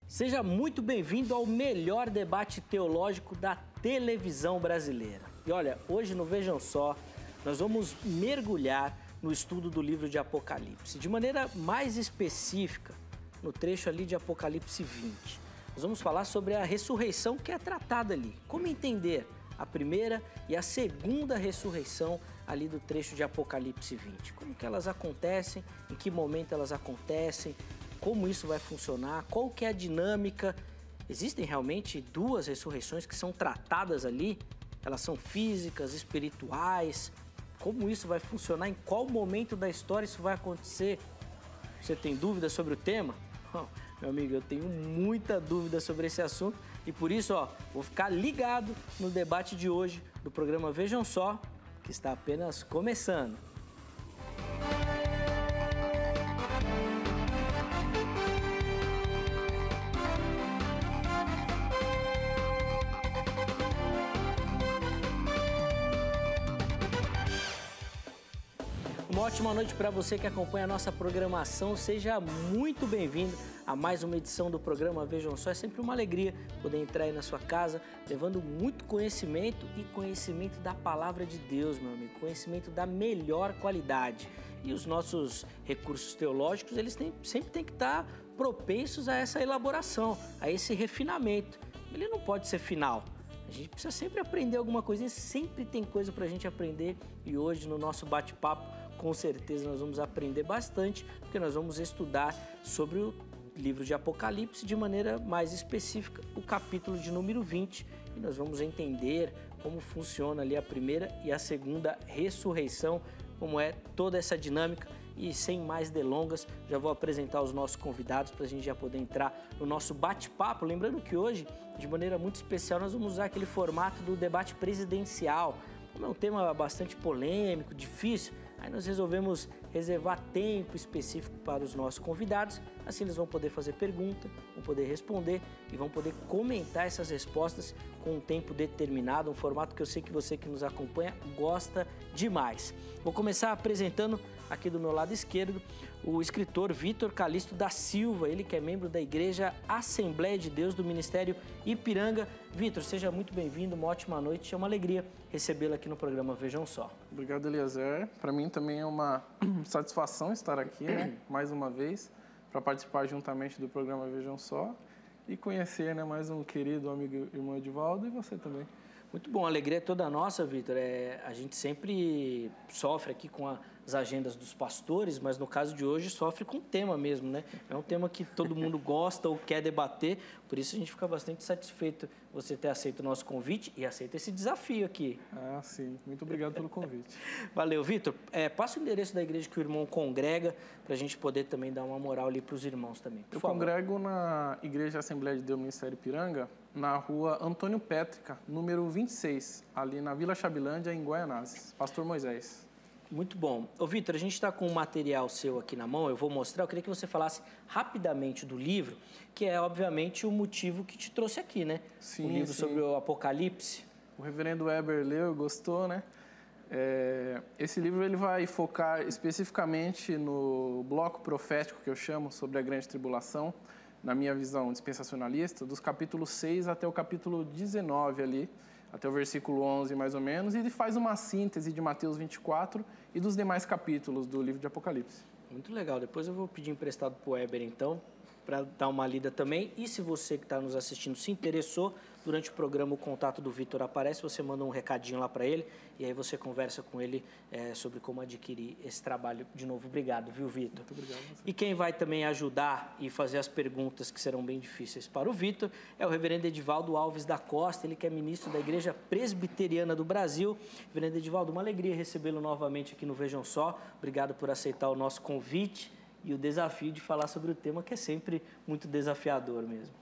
Seja muito bem-vindo ao melhor debate teológico da televisão brasileira. E olha, hoje no Vejam Só, nós vamos mergulhar no estudo do livro de Apocalipse, de maneira mais específica, no trecho ali de Apocalipse 20. Nós vamos falar sobre a ressurreição que é tratada ali, como entender a primeira e a segunda ressurreição ali do trecho de Apocalipse 20. Como que elas acontecem, em que momento elas acontecem, como isso vai funcionar, qual que é a dinâmica. Existem realmente duas ressurreições que são tratadas ali? Elas são físicas, espirituais? Como isso vai funcionar? Em qual momento da história isso vai acontecer? Você tem dúvidas sobre o tema? Meu amigo, eu tenho muita dúvida sobre esse assunto e por isso, vou ficar ligado no debate de hoje do programa Vejam Só, que está apenas começando. Uma ótima noite para você que acompanha a nossa programação. Seja muito bem-vindo a mais uma edição do programa Vejam Só. É sempre uma alegria poder entrar aí na sua casa, levando muito conhecimento e conhecimento da palavra de Deus, meu amigo. Conhecimento da melhor qualidade. E os nossos recursos teológicos, eles sempre têm que estar propensos a essa elaboração, a esse refinamento. Ele não pode ser final. A gente precisa sempre aprender alguma coisinha, sempre tem coisa para a gente aprender. E hoje, no nosso bate-papo, com certeza nós vamos aprender bastante, porque nós vamos estudar sobre o livro de Apocalipse de maneira mais específica, o capítulo de número 20, e nós vamos entender como funciona ali a primeira e a segunda ressurreição, como é toda essa dinâmica. E sem mais delongas, já vou apresentar os nossos convidados para a gente já poder entrar no nosso bate-papo. Lembrando que hoje, de maneira muito especial, nós vamos usar aquele formato do debate presidencial. Como é um tema bastante polêmico, difícil, aí nós resolvemos reservar tempo específico para os nossos convidados. Assim eles vão poder fazer pergunta, vão poder responder e vão poder comentar essas respostas com um tempo determinado, um formato que eu sei que você que nos acompanha gosta demais. Vou começar apresentando aqui do meu lado esquerdo o escritor Vitor Calixto da Silva, ele que é membro da Igreja Assembleia de Deus do Ministério Ipiranga. Vitor, seja muito bem-vindo, uma ótima noite, é uma alegria recebê-lo aqui no programa Vejam Só. Obrigado, Eliezer. Para mim também é uma satisfação estar aqui, mais uma vez, para participar juntamente do programa Vejam Só e conhecer, mais um querido amigo irmão Edivaldo e você também. Muito bom, a alegria é toda nossa, Vitor. A gente sempre sofre aqui com as agendas dos pastores, mas no caso de hoje sofre com o tema mesmo, né? É um tema que todo mundo gosta ou quer debater, por isso a gente fica bastante satisfeito você ter aceito o nosso convite e aceito esse desafio aqui. Ah, sim. Muito obrigado pelo convite. Valeu, Vitor. Passa o endereço da igreja que o irmão congrega, para a gente poder também dar uma moral ali para os irmãos também. Eu congrego na Igreja Assembleia de Deus do Ministério Ipiranga, na rua Antônio Pétrica, número 26, ali na Vila Chabilândia, em Guaianazes. Pastor Moisés. Muito bom. Ô, Vitor, a gente está com um material seu aqui na mão, eu vou mostrar. Eu queria que você falasse rapidamente do livro, que é, obviamente, o motivo que te trouxe aqui, né? Sim, o livro sobre o Apocalipse. O reverendo Weber leu, gostou, né? Esse livro ele vai focar especificamente no bloco profético que eu chamo, sobre a grande tribulação, na minha visão dispensacionalista, dos capítulos 6 até o capítulo 19 ali, até o versículo 11 mais ou menos, e ele faz uma síntese de Mateus 24 e dos demais capítulos do livro de Apocalipse. Muito legal, depois eu vou pedir emprestado para o Weber então, para dar uma lida também. E se você que está nos assistindo se interessou, durante o programa o contato do Vitor aparece, você manda um recadinho lá para ele e aí você conversa com ele sobre como adquirir esse trabalho. De novo, obrigado, viu, Vitor? Muito obrigado. E quem vai também ajudar e fazer as perguntas que serão bem difíceis para o Vitor é o reverendo Edivaldo Alves da Costa, ele que é ministro da Igreja Presbiteriana do Brasil. Reverendo Edivaldo, uma alegria recebê-lo novamente aqui no Vejam Só. Obrigado por aceitar o nosso convite e o desafio de falar sobre o tema que é sempre muito desafiador mesmo.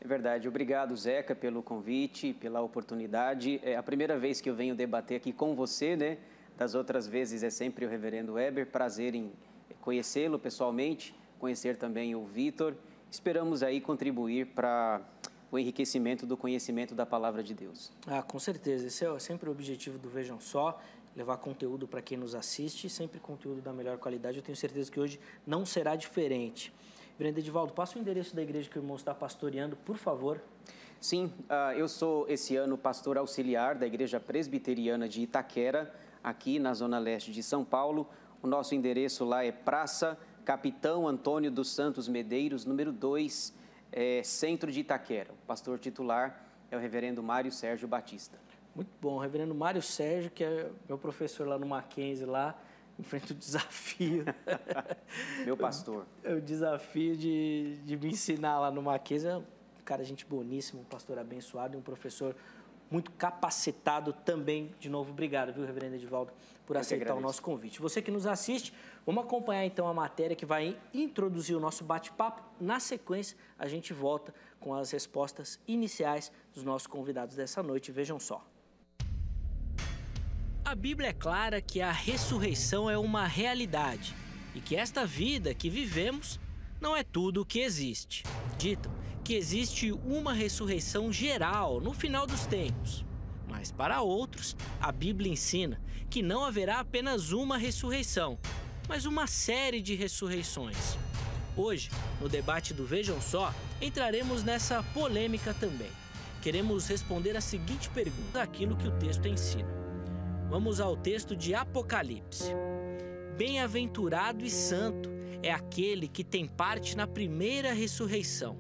É verdade. Obrigado, Zeca, pelo convite, pela oportunidade. É a primeira vez que eu venho debater aqui com você, né? Das outras vezes é sempre o reverendo Weber. Prazer em conhecê-lo pessoalmente, conhecer também o Vitor. Esperamos aí contribuir para o enriquecimento do conhecimento da palavra de Deus. Com certeza. Esse é sempre o objetivo do Vejam Só, levar conteúdo para quem nos assiste, sempre conteúdo da melhor qualidade. Eu tenho certeza que hoje não será diferente. Reverendo Edivaldo, passa o endereço da igreja que o irmão está pastoreando, por favor. Sim, eu sou esse ano pastor auxiliar da Igreja Presbiteriana de Itaquera, aqui na Zona Leste de São Paulo. O nosso endereço lá é Praça Capitão Antônio dos Santos Medeiros, número 2, centro de Itaquera. O pastor titular é o reverendo Mário Sérgio Batista. Muito bom, o reverendo Mário Sérgio, que é meu professor lá no Mackenzie, lá, enfrenta o desafio. Meu pastor. O desafio de me ensinar lá no Mackenzie. É um cara, gente boníssima, um pastor abençoado e um professor muito capacitado também. De novo, obrigado, viu, reverendo Edivaldo, por aceitar o nosso convite. Você que nos assiste, vamos acompanhar então a matéria que vai introduzir o nosso bate-papo. Na sequência, a gente volta com as respostas iniciais dos nossos convidados dessa noite. Vejam só. A Bíblia é clara que a ressurreição é uma realidade e que esta vida que vivemos não é tudo o que existe. Ditam que existe uma ressurreição geral no final dos tempos, mas para outros, a Bíblia ensina que não haverá apenas uma ressurreição, mas uma série de ressurreições. Hoje, no debate do Vejam Só, entraremos nessa polêmica também. Queremos responder a seguinte pergunta, aquilo que o texto ensina. Vamos ao texto de Apocalipse. Bem-aventurado e santo é aquele que tem parte na primeira ressurreição.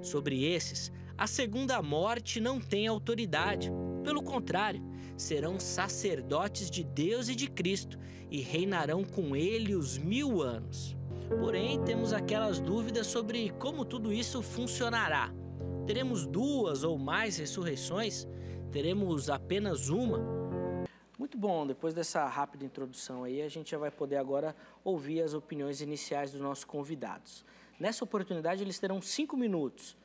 Sobre esses, a segunda morte não tem autoridade. Pelo contrário, serão sacerdotes de Deus e de Cristo e reinarão com ele os 1000 anos. Porém, temos aquelas dúvidas sobre como tudo isso funcionará. Teremos 2 ou mais ressurreições? Teremos apenas uma? Muito bom, depois dessa rápida introdução aí, a gente já vai poder agora ouvir as opiniões iniciais dos nossos convidados. Nessa oportunidade, eles terão 5 minutos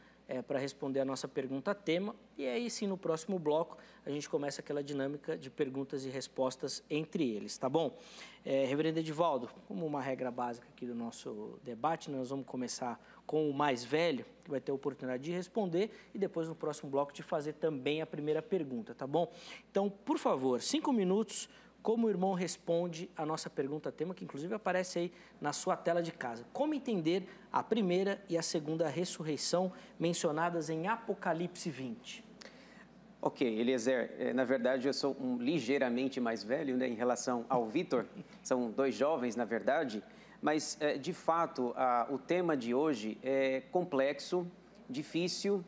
para responder a nossa pergunta-tema, e aí sim, no próximo bloco, a gente começa aquela dinâmica de perguntas e respostas entre eles, tá bom? Reverendo Edivaldo, como uma regra básica aqui do nosso debate, nós vamos começar com o mais velho, que vai ter a oportunidade de responder, e depois no próximo bloco de fazer também a primeira pergunta, tá bom? Então, por favor, 5 minutos, como o irmão responde a nossa pergunta-tema, que inclusive aparece aí na sua tela de casa. Como entender a primeira e a segunda ressurreição mencionadas em Apocalipse 20? Ok, Eliezer, na verdade eu sou ligeiramente mais velho, né, em relação ao Vitor, são 2 jovens na verdade, mas de fato o tema de hoje é complexo, difícil.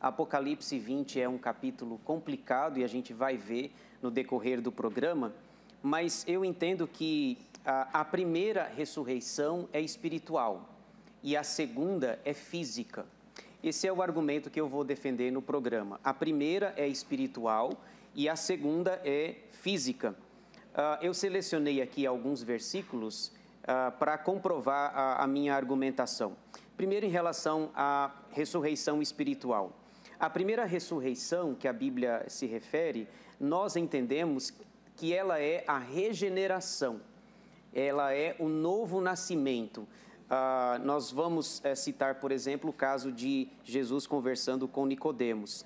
Apocalipse 20 é um capítulo complicado e a gente vai ver no decorrer do programa, mas eu entendo que a primeira ressurreição é espiritual e a segunda é física. Esse é o argumento que eu vou defender no programa. A primeira é espiritual e a segunda é física. Eu selecionei aqui alguns versículos para comprovar a minha argumentação. Primeiro, em relação à ressurreição espiritual. A primeira ressurreição que a Bíblia se refere, nós entendemos que ela é a regeneração, ela é o novo nascimento. Nós vamos citar, por exemplo, o caso de Jesus conversando com Nicodemos.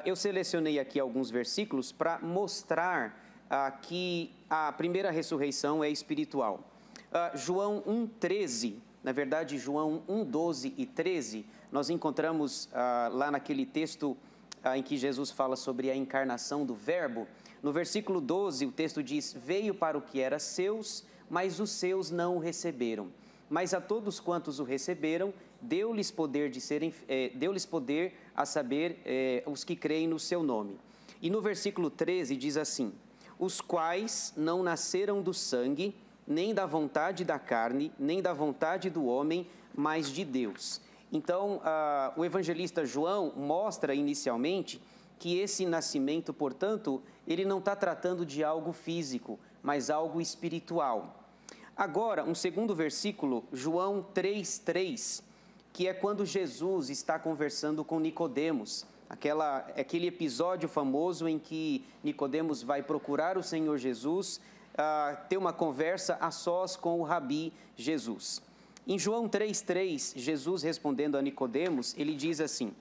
Eu selecionei aqui alguns versículos para mostrar que a primeira ressurreição é espiritual. João 1,13, na verdade João 1,12 e 13, nós encontramos lá naquele texto em que Jesus fala sobre a encarnação do Verbo. No versículo 12, o texto diz: veio para o que era seus, mas os seus não o receberam. Mas a todos quantos o receberam, deu-lhes poder a saber, os que creem no seu nome. E no versículo 13 diz assim: os quais não nasceram do sangue, nem da vontade da carne, nem da vontade do homem, mas de Deus. Então, o evangelista João mostra inicialmente que esse nascimento, portanto, ele não está tratando de algo físico, mas algo espiritual. Agora, um segundo versículo, João 3,3, que é quando Jesus está conversando com Nicodemos, aquele episódio famoso em que Nicodemos vai procurar o Senhor Jesus, ter uma conversa a sós com o Rabi Jesus. Em João 3,3, Jesus respondendo a Nicodemos, ele diz assim: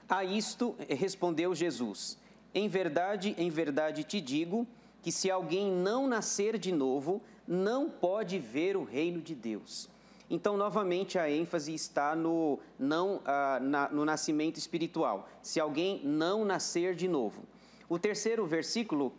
a isto respondeu Jesus: em verdade te digo que se alguém não nascer de novo, não pode ver o reino de Deus. Então, novamente, a ênfase está no nascimento espiritual. Se alguém não nascer de novo. O terceiro versículo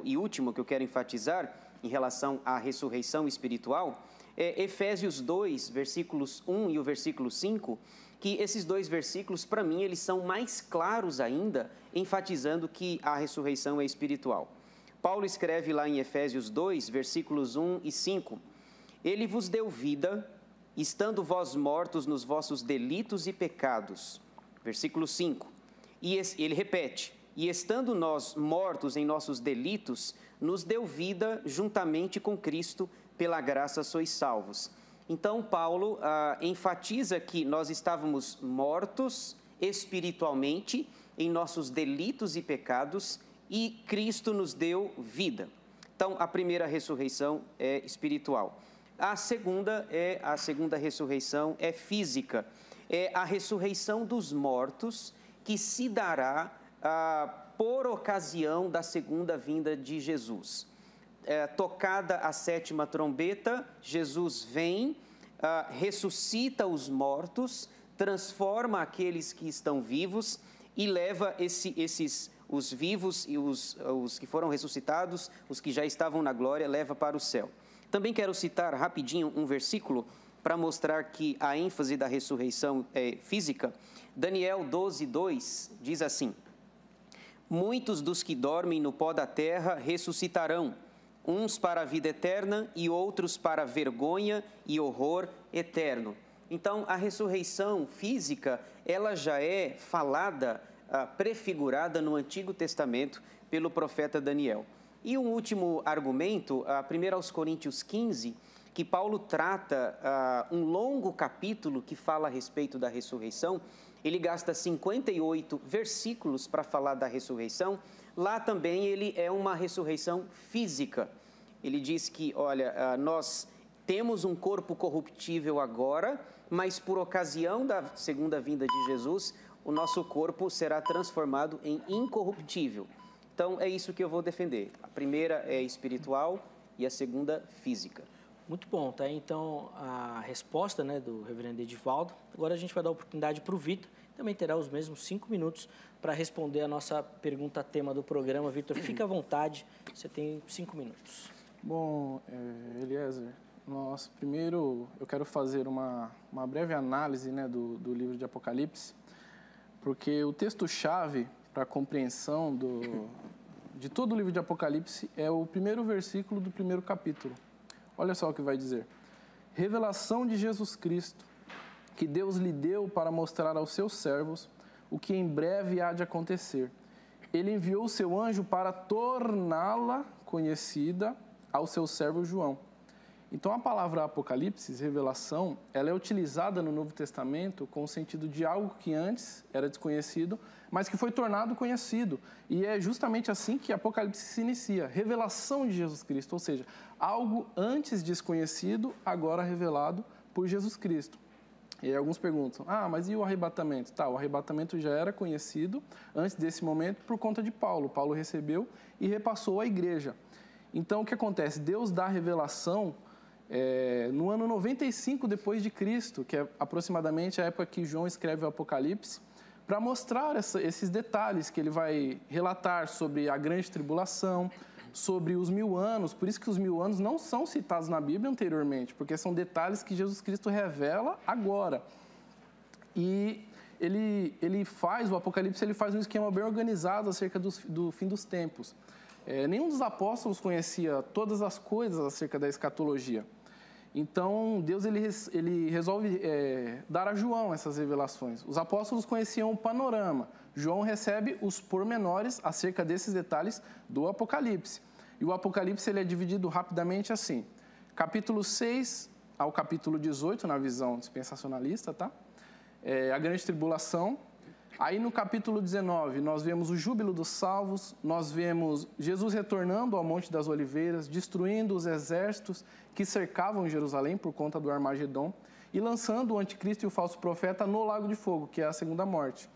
e último que eu quero enfatizar em relação à ressurreição espiritual é Efésios 2, versículos 1 e o versículo 5, que esses dois versículos, para mim, eles são mais claros ainda, enfatizando que a ressurreição é espiritual. Paulo escreve lá em Efésios 2, versículos 1 e 5, Ele vos deu vida, estando vós mortos nos vossos delitos e pecados. Versículo 5. E ele repete, e estando nós mortos em nossos delitos, nos deu vida juntamente com Cristo, pela graça sois salvos. Então, Paulo enfatiza que nós estávamos mortos espiritualmente em nossos delitos e pecados e Cristo nos deu vida. Então, a primeira ressurreição é espiritual. A segunda ressurreição é física. É a ressurreição dos mortos que se dará por ocasião da segunda vinda de Jesus. Tocada a sétima trombeta, Jesus vem, ressuscita os mortos, transforma aqueles que estão vivos e leva os vivos e os que foram ressuscitados, os que já estavam na glória, leva para o céu. Também quero citar rapidinho um versículo para mostrar que a ênfase da ressurreição é física. Daniel 12:2 diz assim: Muitos dos que dormem no pó da terra ressuscitarão, uns para a vida eterna e outros para vergonha e horror eterno. Então, a ressurreição física, ela já é falada, prefigurada no Antigo Testamento pelo profeta Daniel. E um último argumento, 1 aos Coríntios 15, que Paulo trata um longo capítulo que fala a respeito da ressurreição. Ele gasta 58 versículos para falar da ressurreição. Lá também ele é uma ressurreição física. Ele diz que, olha, nós temos um corpo corruptível agora, mas por ocasião da segunda vinda de Jesus, o nosso corpo será transformado em incorruptível. Então, é isso que eu vou defender. A primeira é espiritual e a segunda física. Muito bom, tá? Então, a resposta, né, do reverendo Edivaldo. Agora a gente vai dar a oportunidade para o Vitor. Também terá os mesmos 5 minutos para responder a nossa pergunta tema do programa. Vitor, fica à vontade, você tem 5 minutos. Bom, Eliezer, primeiro eu quero fazer uma breve análise, né, do livro de Apocalipse, porque o texto-chave para a compreensão de todo o livro de Apocalipse é o primeiro versículo do primeiro capítulo. Olha só o que vai dizer. Revelação de Jesus Cristo, que Deus lhe deu para mostrar aos seus servos o que em breve há de acontecer. Ele enviou o seu anjo para torná-la conhecida ao seu servo João. Então, a palavra Apocalipse, revelação, ela é utilizada no Novo Testamento com o sentido de algo que antes era desconhecido, mas que foi tornado conhecido. E é justamente assim que Apocalipse se inicia, revelação de Jesus Cristo, ou seja, algo antes desconhecido, agora revelado por Jesus Cristo. E aí alguns perguntam, mas e o arrebatamento? Tá, o arrebatamento já era conhecido antes desse momento por conta de Paulo. Paulo recebeu e repassou à igreja. Então, o que acontece? Deus dá a revelação no ano 95 depois de Cristo, que é aproximadamente a época que João escreve o Apocalipse, para mostrar esses detalhes que ele vai relatar sobre a grande tribulação, sobre os 1000 anos. Por isso que os 1000 anos não são citados na Bíblia anteriormente, porque são detalhes que Jesus Cristo revela agora. E o Apocalipse ele faz um esquema bem organizado acerca do fim dos tempos. Nenhum dos apóstolos conhecia todas as coisas acerca da escatologia. Então, Deus ele resolve dar a João essas revelações. Os apóstolos conheciam o panorama. João recebe os pormenores acerca desses detalhes do Apocalipse. E o Apocalipse ele é dividido rapidamente assim. Capítulo 6 ao capítulo 18, na visão dispensacionalista, tá? A grande tribulação. Aí no capítulo 19, nós vemos o júbilo dos salvos, nós vemos Jesus retornando ao Monte das Oliveiras, destruindo os exércitos que cercavam Jerusalém por conta do Armagedon e lançando o anticristo e o falso profeta no lago de fogo, que é a segunda morte.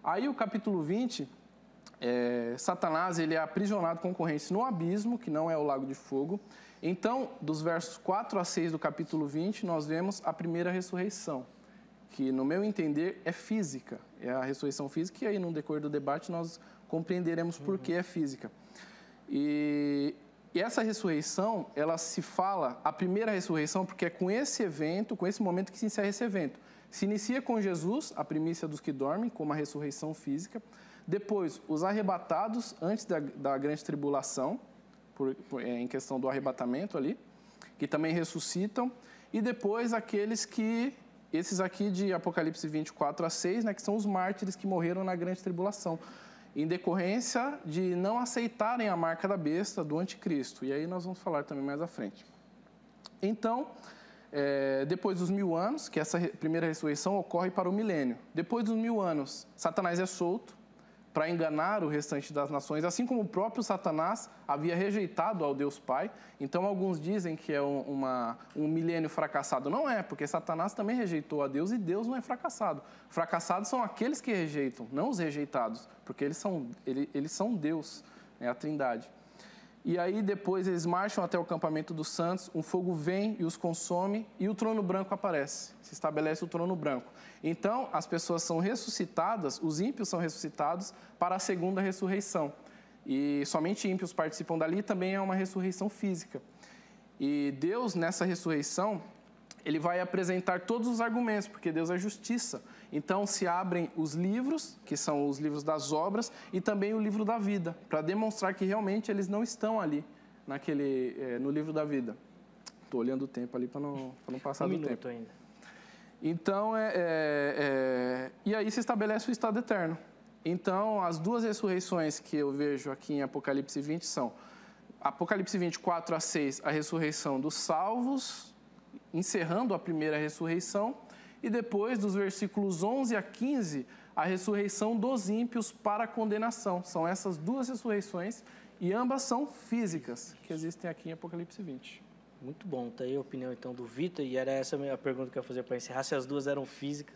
Aí o capítulo 20 Satanás ele é aprisionado com correntes no abismo, que não é o lago de fogo. Então, dos versos 4 a 6 do capítulo 20, nós vemos a primeira ressurreição, que, no meu entender, é física. É a ressurreição física, e aí, no decorrer do debate, nós compreenderemos por que é física. E essa ressurreição, ela se fala, a primeira ressurreição, porque é com esse evento, com esse momento que se encerra esse evento. Se inicia com Jesus, a primícia dos que dormem, como a ressurreição física. Depois, os arrebatados antes da grande tribulação, em questão do arrebatamento ali, que também ressuscitam. E depois, esses aqui de Apocalipse 24 a 6, né, que são os mártires que morreram na grande tribulação, em decorrência de não aceitarem a marca da besta do anticristo. E aí nós vamos falar também mais à frente. Então, depois dos 1000 anos, que essa primeira ressurreição ocorre para o milênio. Depois dos 1000 anos, Satanás é solto para enganar o restante das nações, assim como o próprio Satanás havia rejeitado ao Deus Pai. Então, alguns dizem que é um milênio fracassado. Não é, porque Satanás também rejeitou a Deus e Deus não é fracassado. Fracassados são aqueles que rejeitam, não os rejeitados, porque eles são Deus, a Trindade. E aí, depois, eles marcham até o acampamento dos santos, um fogo vem e os consome, e o trono branco aparece. Se estabelece o trono branco. Então, as pessoas são ressuscitadas, os ímpios são ressuscitados para a segunda ressurreição. E somente ímpios participam dali, também é uma ressurreição física. E Deus, nessa ressurreição, ele vai apresentar todos os argumentos, porque Deus é justiça. Então, se abrem os livros, que são os livros das obras, e também o livro da vida, para demonstrar que realmente eles não estão ali, no livro da vida. Estou olhando o tempo ali para não passar do tempo. Um minuto ainda. Então, e aí se estabelece o estado eterno. Então, as duas ressurreições que eu vejo aqui em Apocalipse 20 são Apocalipse 24 a 6, a ressurreição dos salvos, encerrando a primeira ressurreição, e depois, dos versículos 11 a 15, a ressurreição dos ímpios para a condenação. São essas duas ressurreições, e ambas são físicas, que existem aqui em Apocalipse 20. Muito bom, tá aí a opinião então do Vitor, e era essa a pergunta que eu ia fazer para encerrar, se as duas eram físicas,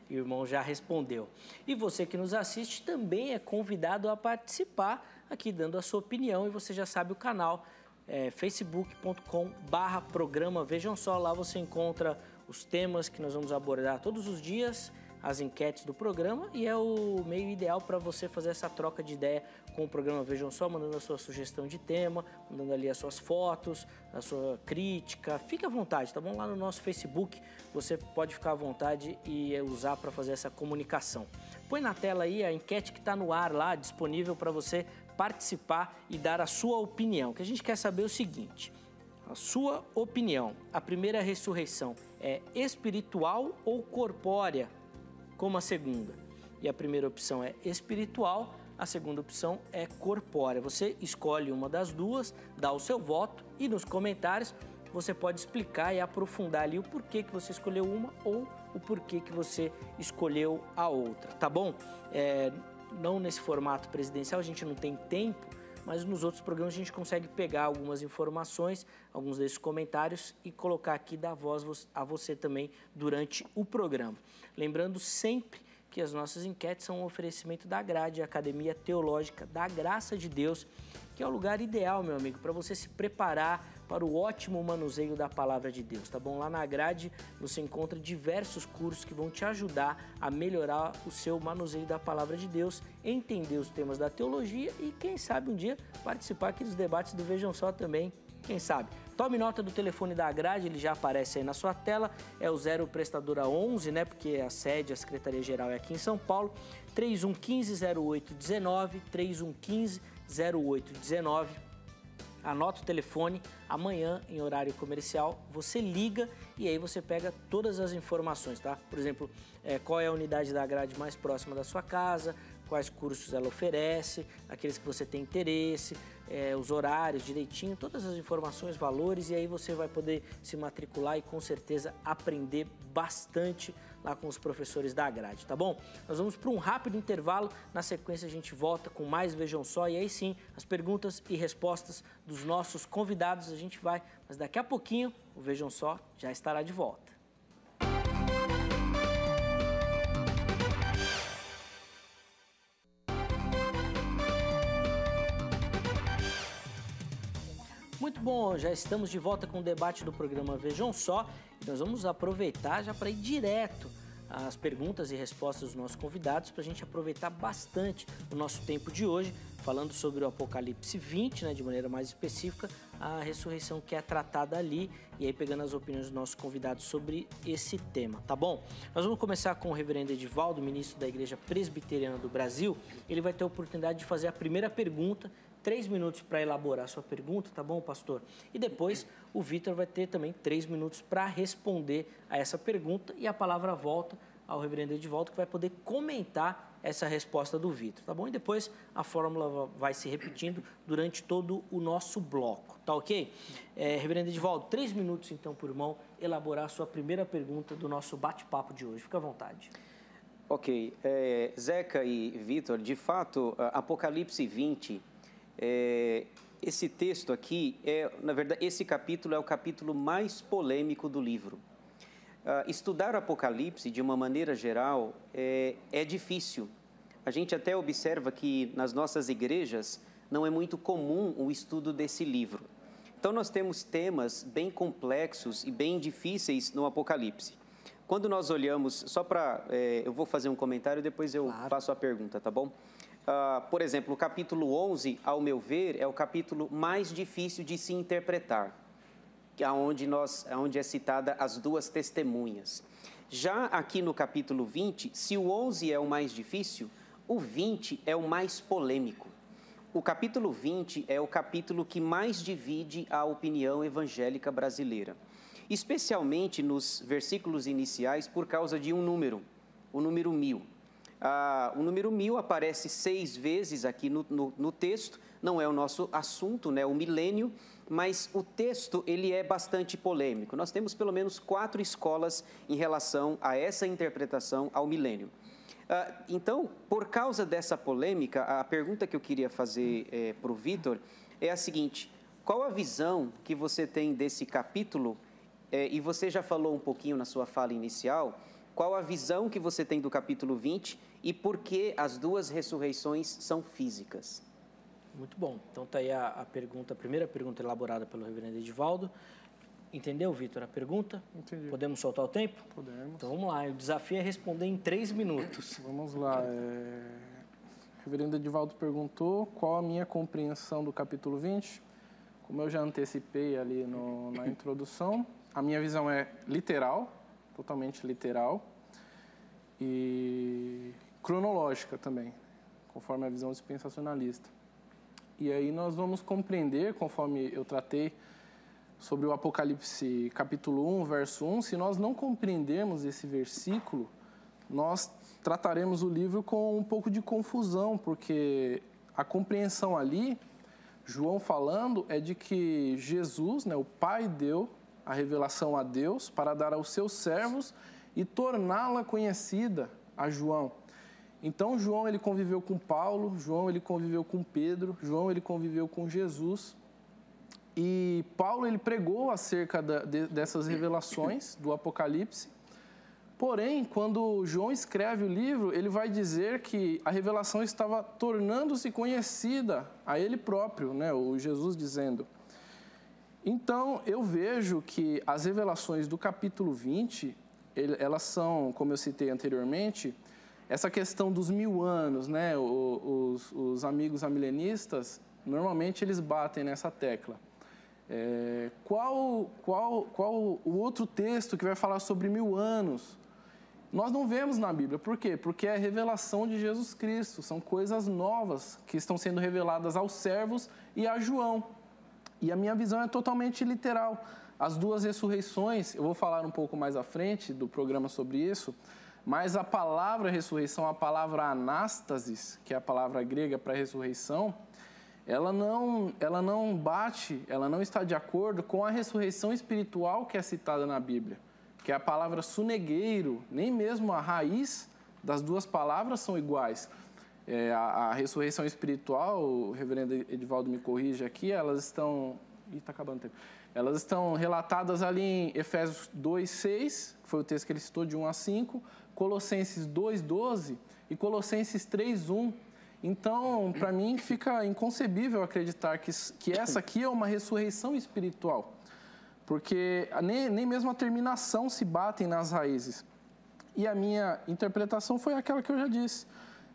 e o irmão já respondeu. E você que nos assiste também é convidado a participar aqui, dando a sua opinião, e você já sabe o canal, facebook.com/programa Vejam Só, lá você encontra os temas que nós vamos abordar todos os dias, as enquetes do programa, e é o meio ideal para você fazer essa troca de ideia com o programa Vejam Só, mandando a sua sugestão de tema, mandando ali as suas fotos, a sua crítica. Fique à vontade, tá bom? Lá no nosso Facebook você pode ficar à vontade e usar para fazer essa comunicação. Põe na tela aí a enquete que está no ar lá, disponível para você participar e dar a sua opinião. Que a gente quer saber o seguinte: a sua opinião, a primeira ressurreição é espiritual ou corpórea, como a segunda? E a primeira opção é espiritual, a segunda opção é corpórea. Você escolhe uma das duas, dá o seu voto, e nos comentários você pode explicar e aprofundar ali o porquê que você escolheu uma ou o porquê que você escolheu a outra, tá bom? Não nesse formato presidencial, a gente não tem tempo, mas nos outros programas a gente consegue pegar algumas informações, alguns desses comentários e colocar aqui, dar voz a você também durante o programa. Lembrando sempre que as nossas enquetes são um oferecimento da Grade, a Academia Teológica da Graça de Deus, que é o lugar ideal, meu amigo, para você se preparar para o ótimo manuseio da Palavra de Deus, tá bom? Lá na Grade você encontra diversos cursos que vão te ajudar a melhorar o seu manuseio da Palavra de Deus, entender os temas da teologia e, quem sabe, um dia participar aqui dos debates do Vejam Só também, quem sabe. Tome nota do telefone da Grade, ele já aparece aí na sua tela, é o 0 prestadora 11, né, porque a sede, a Secretaria-Geral é aqui em São Paulo, 3115-0819, 3115-0819. Anota o telefone, amanhã em horário comercial você liga e aí você pega todas as informações, tá? Por exemplo, qual é a unidade da Grade mais próxima da sua casa, quais cursos ela oferece, aqueles que você tem interesse, os horários direitinho, todas as informações, valores, e aí você vai poder se matricular e com certeza aprender bastante lá com os professores da Grade, tá bom? Nós vamos para um rápido intervalo, na sequência a gente volta com mais Vejam Só, e aí sim, as perguntas e respostas dos nossos convidados a gente vai, mas daqui a pouquinho o Vejam Só já estará de volta. Muito bom, já estamos de volta com o debate do programa Vejam Só. Nós vamos aproveitar já para ir direto às perguntas e respostas dos nossos convidados, para a gente aproveitar bastante o nosso tempo de hoje, falando sobre o Apocalipse 20, né, de maneira mais específica, a ressurreição que é tratada ali, e aí pegando as opiniões dos nossos convidados sobre esse tema, tá bom? Nós vamos começar com o reverendo Edivaldo, ministro da Igreja Presbiteriana do Brasil. Ele vai ter a oportunidade de fazer a primeira pergunta, 3 minutos para elaborar a sua pergunta, tá bom, pastor? E depois o Vitor vai ter também 3 minutos para responder a essa pergunta, e a palavra volta ao reverendo Edivaldo, que vai poder comentar essa resposta do Vitor, tá bom? E depois a fórmula vai se repetindo durante todo o nosso bloco, tá ok? Reverendo Edivaldo, 3 minutos então por irmão, elaborar a sua primeira pergunta do nosso bate-papo de hoje. Fica à vontade. Ok. Zeca e Vitor, de fato, Apocalipse 20, esse texto aqui, na verdade, esse capítulo é o capítulo mais polêmico do livro. Estudar o Apocalipse, de uma maneira geral, é difícil. A gente até observa que nas nossas igrejas não é muito comum o estudo desse livro. Então, nós temos temas bem complexos e bem difíceis no Apocalipse. Quando nós olhamos, eu vou fazer um comentário e depois eu faço a pergunta, tá bom? Por exemplo, o capítulo 11, ao meu ver, é o capítulo mais difícil de se interpretar, onde é citada as 2 testemunhas. Já aqui no capítulo 20, se o 11 é o mais difícil, o 20 é o mais polêmico. O capítulo 20 é o capítulo que mais divide a opinião evangélica brasileira, especialmente nos versículos iniciais por causa de um número, o número 1000. O número 1000 aparece 6 vezes aqui no texto, não é o nosso assunto, né, o milênio, mas o texto ele é bastante polêmico. Nós temos pelo menos 4 escolas em relação a essa interpretação ao milênio. Então, por causa dessa polêmica, a pergunta que eu queria fazer para o Vitor é a seguinte: qual a visão que você tem desse capítulo? E você já falou um pouquinho na sua fala inicial, qual a visão que você tem do capítulo 20 e por que as 2 ressurreições são físicas? Muito bom. Então está aí a primeira pergunta elaborada pelo reverendo Edivaldo. Entendeu, Vitor, a pergunta? Entendi. Podemos soltar o tempo? Podemos. Então vamos lá, o desafio é responder em 3 minutos. Vamos lá. O reverendo Edivaldo perguntou qual a minha compreensão do capítulo 20. Como eu já antecipei ali na introdução, a minha visão é literal, totalmente literal, e cronológica também, conforme a visão dispensacionalista. E aí nós vamos compreender, conforme eu tratei sobre o Apocalipse capítulo 1, verso 1, se nós não compreendermos esse versículo, nós trataremos o livro com um pouco de confusão, porque a compreensão ali, João falando, é de que Jesus, né, o Pai, deu a revelação a Deus para dar aos seus servos e torná-la conhecida a João. Então, João ele conviveu com Paulo, João ele conviveu com Pedro, João ele conviveu com Jesus. E Paulo ele pregou acerca dessas revelações do Apocalipse. Porém, quando João escreve o livro, ele vai dizer que a revelação estava tornando-se conhecida a ele próprio, né? O Jesus dizendo. Então, eu vejo que as revelações do capítulo 20, elas são, como eu citei anteriormente, essa questão dos 1000 anos, né? Os amigos amilenistas, normalmente eles batem nessa tecla. Qual o outro texto que vai falar sobre 1000 anos? Nós não vemos na Bíblia. Por quê? Porque é a revelação de Jesus Cristo. São coisas novas que estão sendo reveladas aos servos e a João. E a minha visão é totalmente literal. As 2 ressurreições, eu vou falar um pouco mais à frente do programa sobre isso, mas a palavra ressurreição, a palavra anástasis, que é a palavra grega para ressurreição, ela não bate, ela não está de acordo com a ressurreição espiritual que é citada na Bíblia, que é a palavra sonegueiro. Nem mesmo a raiz das 2 palavras são iguais. A ressurreição espiritual, o reverendo Edivaldo me corrige aqui, elas estão... está acabando o tempo. Elas estão relatadas ali em Efésios 2:6, que foi o texto que ele citou, de 1 a 5, Colossenses 2:12 e Colossenses 3:1. Então, para mim, fica inconcebível acreditar que essa aqui é uma ressurreição espiritual, porque nem mesmo a terminação se batem nas raízes. E a minha interpretação foi aquela que eu já disse,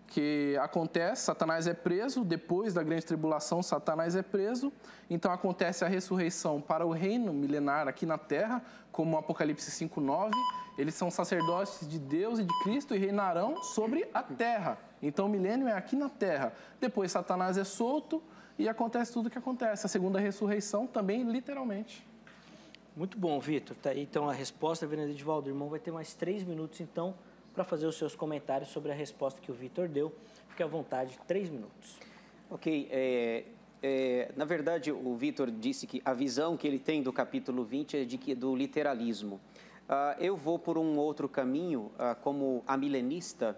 que acontece, Satanás é preso, depois da grande tribulação, Satanás é preso, então acontece a ressurreição para o reino milenar aqui na terra, como Apocalipse 5:9, eles são sacerdotes de Deus e de Cristo e reinarão sobre a terra. Então o milênio é aqui na terra. Depois Satanás é solto e acontece tudo o que acontece. A segunda ressurreição também, literalmente. Muito bom, Vitor. Tá aí, então, a resposta, Reverendo Edivaldo. O irmão vai ter mais 3 minutos, então, para fazer os seus comentários sobre a resposta que o Vitor deu. Fique à vontade, 3 minutos. Ok. Na verdade, o Vitor disse que a visão que ele tem do capítulo 20 é do literalismo. Eu vou por um outro caminho, como amilenista.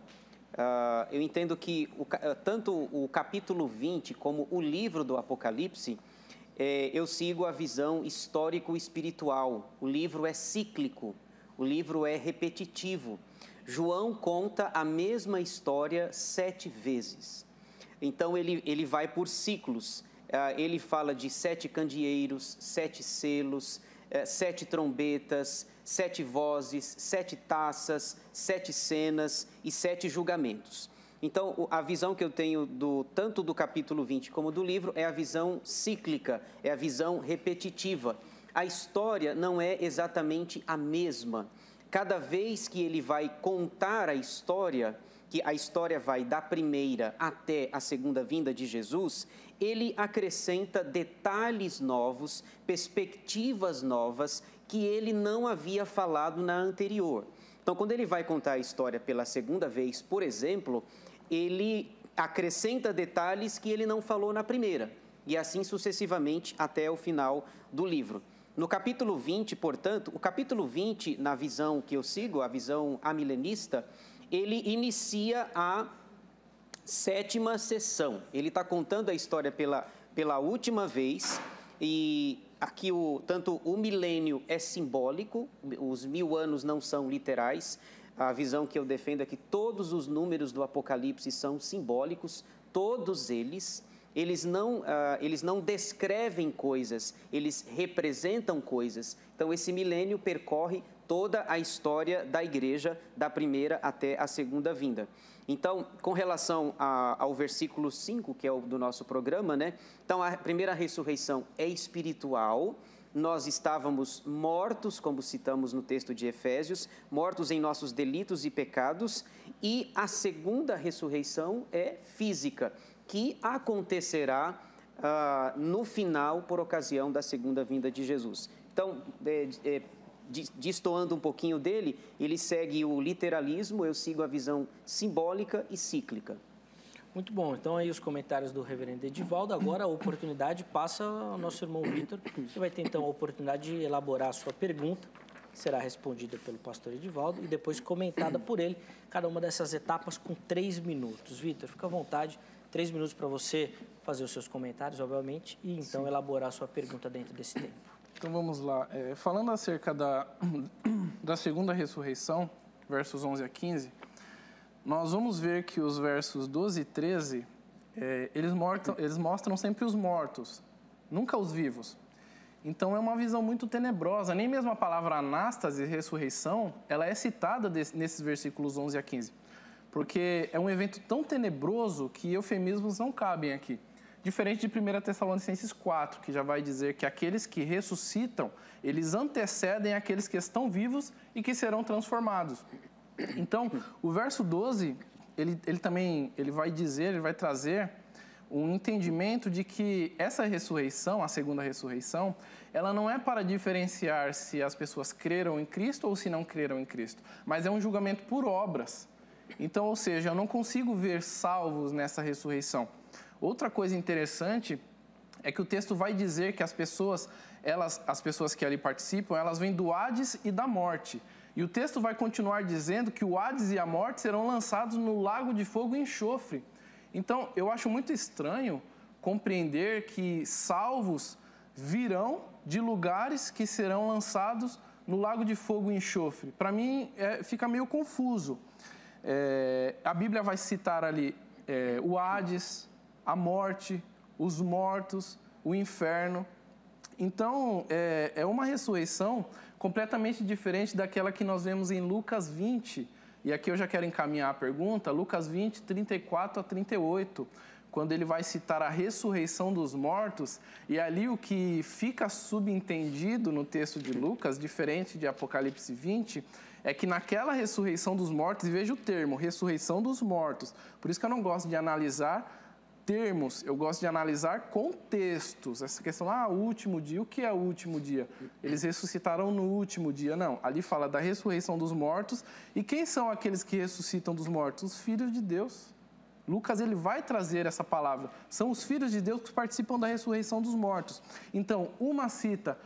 Eu entendo que tanto o capítulo 20 como o livro do Apocalipse, eu sigo a visão histórico-espiritual. O livro é cíclico, o livro é repetitivo. João conta a mesma história 7 vezes. Então, ele vai por ciclos. Ele fala de 7 candeeiros, 7 selos, 7 trombetas, 7 vozes, 7 taças, 7 cenas e 7 julgamentos. Então, a visão que eu tenho tanto do capítulo 20 como do livro é a visão cíclica, é a visão repetitiva. A história não é exatamente a mesma. Cada vez que ele vai contar a história, que a história vai da primeira até a segunda vinda de Jesus, ele acrescenta detalhes novos, perspectivas novas que ele não havia falado na anterior. Então, quando ele vai contar a história pela segunda vez, por exemplo, ele acrescenta detalhes que ele não falou na primeira, e assim sucessivamente até o final do livro. No capítulo 20, portanto, o capítulo 20, na visão que eu sigo, a visão amilenista, ele inicia a 7ª sessão. Ele está contando a história pela última vez, e aqui tanto o milênio é simbólico, os 1000 anos não são literais. A visão que eu defendo é que todos os números do Apocalipse são simbólicos, todos eles não descrevem coisas, eles representam coisas. Então, esse milênio percorre toda a história da igreja, da primeira até a segunda vinda. Então, com relação ao versículo 5, que é o do nosso programa, né? Então, a primeira ressurreição é espiritual. Nós estávamos mortos, como citamos no texto de Efésios, mortos em nossos delitos e pecados, e a segunda ressurreição é física, que acontecerá no final, por ocasião da segunda vinda de Jesus. Então, destoando um pouquinho dele, ele segue o literalismo, eu sigo a visão simbólica e cíclica. Muito bom. Então, aí os comentários do reverendo Edivaldo. Agora a oportunidade passa ao nosso irmão Vitor, que vai ter, então, a oportunidade de elaborar a sua pergunta, que será respondida pelo pastor Edivaldo e depois comentada por ele, cada uma dessas etapas com 3 minutos. Vitor, fica à vontade, 3 minutos para você fazer os seus comentários, obviamente, e então elaborar a sua pergunta dentro desse tempo. Então vamos lá. Falando acerca da segunda ressurreição, versos 11 a 15, nós vamos ver que os versos 12 e 13, eles mostram sempre os mortos, nunca os vivos. Então é uma visão muito tenebrosa. Nem mesmo a palavra anástase, ressurreição, ela é citada nesses versículos 11 a 15. Porque é um evento tão tenebroso que eufemismos não cabem aqui. Diferente de 1 Tessalonicenses 4, que já vai dizer que aqueles que ressuscitam, eles antecedem aqueles que estão vivos e que serão transformados. Então, o verso 12, ele vai trazer um entendimento de que essa ressurreição, a segunda ressurreição, ela não é para diferenciar se as pessoas creram em Cristo ou se não creram em Cristo, mas é um julgamento por obras. Então, ou seja, eu não consigo ver salvos nessa ressurreição. Outra coisa interessante é que o texto vai dizer que as pessoas que ali participam, elas vêm do Hades e da morte. E o texto vai continuar dizendo que o Hades e a morte serão lançados no lago de fogo e enxofre. Então, eu acho muito estranho compreender que salvos virão de lugares que serão lançados no lago de fogo e enxofre. Para mim, fica meio confuso. A Bíblia vai citar ali o Hades, a morte, os mortos, o inferno. Então, é uma ressurreição completamente diferente daquela que nós vemos em Lucas 20. E aqui eu já quero encaminhar a pergunta, Lucas 20, 34 a 38, quando ele vai citar a ressurreição dos mortos. E ali o que fica subentendido no texto de Lucas, diferente de Apocalipse 20, é que naquela ressurreição dos mortos, e veja o termo, ressurreição dos mortos. Por isso que eu não gosto de analisar termos, eu gosto de analisar contextos. Essa questão, o último dia, o que é o último dia? Eles ressuscitarão no último dia. Não, ali fala da ressurreição dos mortos. E quem são aqueles que ressuscitam dos mortos? Os filhos de Deus. Lucas, ele vai trazer essa palavra. São os filhos de Deus que participam da ressurreição dos mortos. Então, uma cita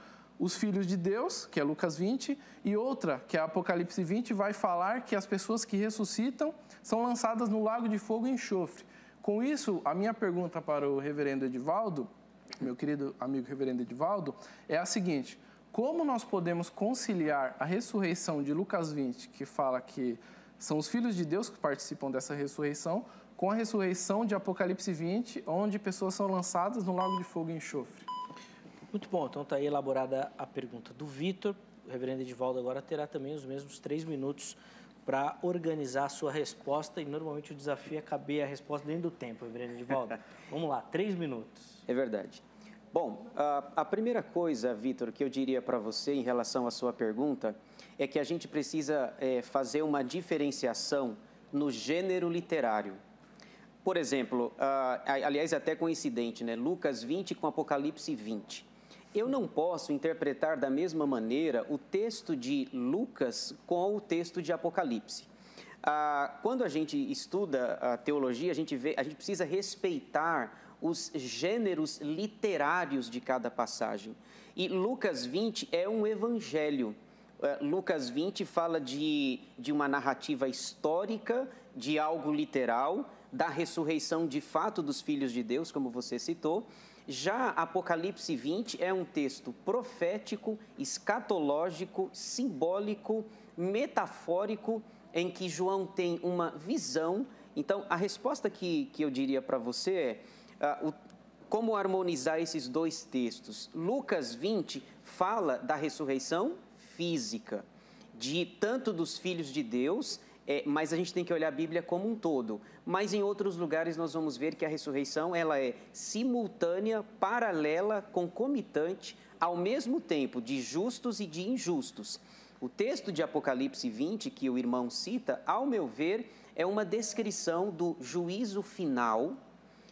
os filhos de Deus, que é Lucas 20, e outra, que é Apocalipse 20, vai falar que as pessoas que ressuscitam são lançadas no lago de fogo e enxofre. Com isso, a minha pergunta para o reverendo Edivaldo, meu querido amigo reverendo Edivaldo, é a seguinte: como nós podemos conciliar a ressurreição de Lucas 20, que fala que são os filhos de Deus que participam dessa ressurreição, com a ressurreição de Apocalipse 20, onde pessoas são lançadas no lago de fogo e enxofre? Muito bom, então está aí elaborada a pergunta do Vitor. O reverendo Edivaldo agora terá também os mesmos 3 minutos para organizar a sua resposta, e normalmente o desafio é caber a resposta dentro do tempo, reverendo Edivaldo. Vamos lá, 3 minutos. É verdade. Bom, a primeira coisa, Vitor, que eu diria para você em relação à sua pergunta, é que a gente precisa fazer uma diferenciação no gênero literário. Por exemplo, aliás, até coincidente, né? Lucas 20 com Apocalipse 20. Eu não posso interpretar da mesma maneira o texto de Lucas com o texto de Apocalipse. Quando a gente estuda a teologia, a gente precisa respeitar os gêneros literários de cada passagem. E Lucas 20 é um evangelho. Lucas 20 fala de uma narrativa histórica, de algo literal, da ressurreição de fato dos filhos de Deus, como você citou. Já Apocalipse 20 é um texto profético, escatológico, simbólico, metafórico, em que João tem uma visão. Então, a resposta que eu diria para você é como harmonizar esses dois textos. Lucas 20 fala da ressurreição física, tanto dos filhos de Deus, mas a gente tem que olhar a Bíblia como um todo. Mas em outros lugares nós vamos ver que a ressurreição ela é simultânea, paralela, concomitante, ao mesmo tempo de justos e de injustos. O texto de Apocalipse 20, que o irmão cita, ao meu ver, é uma descrição do juízo final,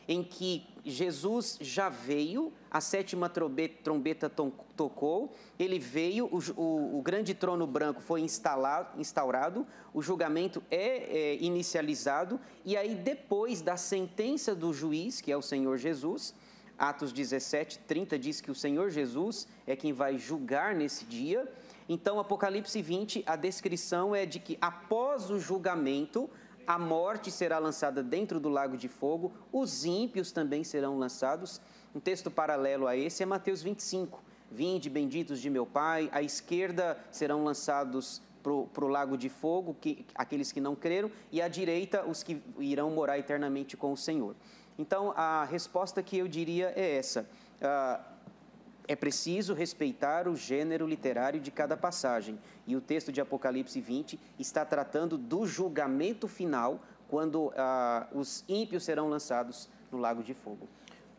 em que Jesus já veio, a 7ª trombeta tocou, ele veio, o grande trono branco foi instaurado, o julgamento é inicializado, e aí depois da sentença do juiz, que é o Senhor Jesus, Atos 17, 30 diz que o Senhor Jesus é quem vai julgar nesse dia. Então, Apocalipse 20, a descrição é de que após o julgamento, a morte será lançada dentro do lago de fogo, os ímpios também serão lançados. Um texto paralelo a esse é Mateus 25. Vinde, benditos de meu Pai, à esquerda serão lançados para o lago de fogo, aqueles que não creram, e à direita os que irão morar eternamente com o Senhor. Então, a resposta que eu diria é essa. É preciso respeitar o gênero literário de cada passagem. E o texto de Apocalipse 20 está tratando do julgamento final, quando os ímpios serão lançados no lago de fogo.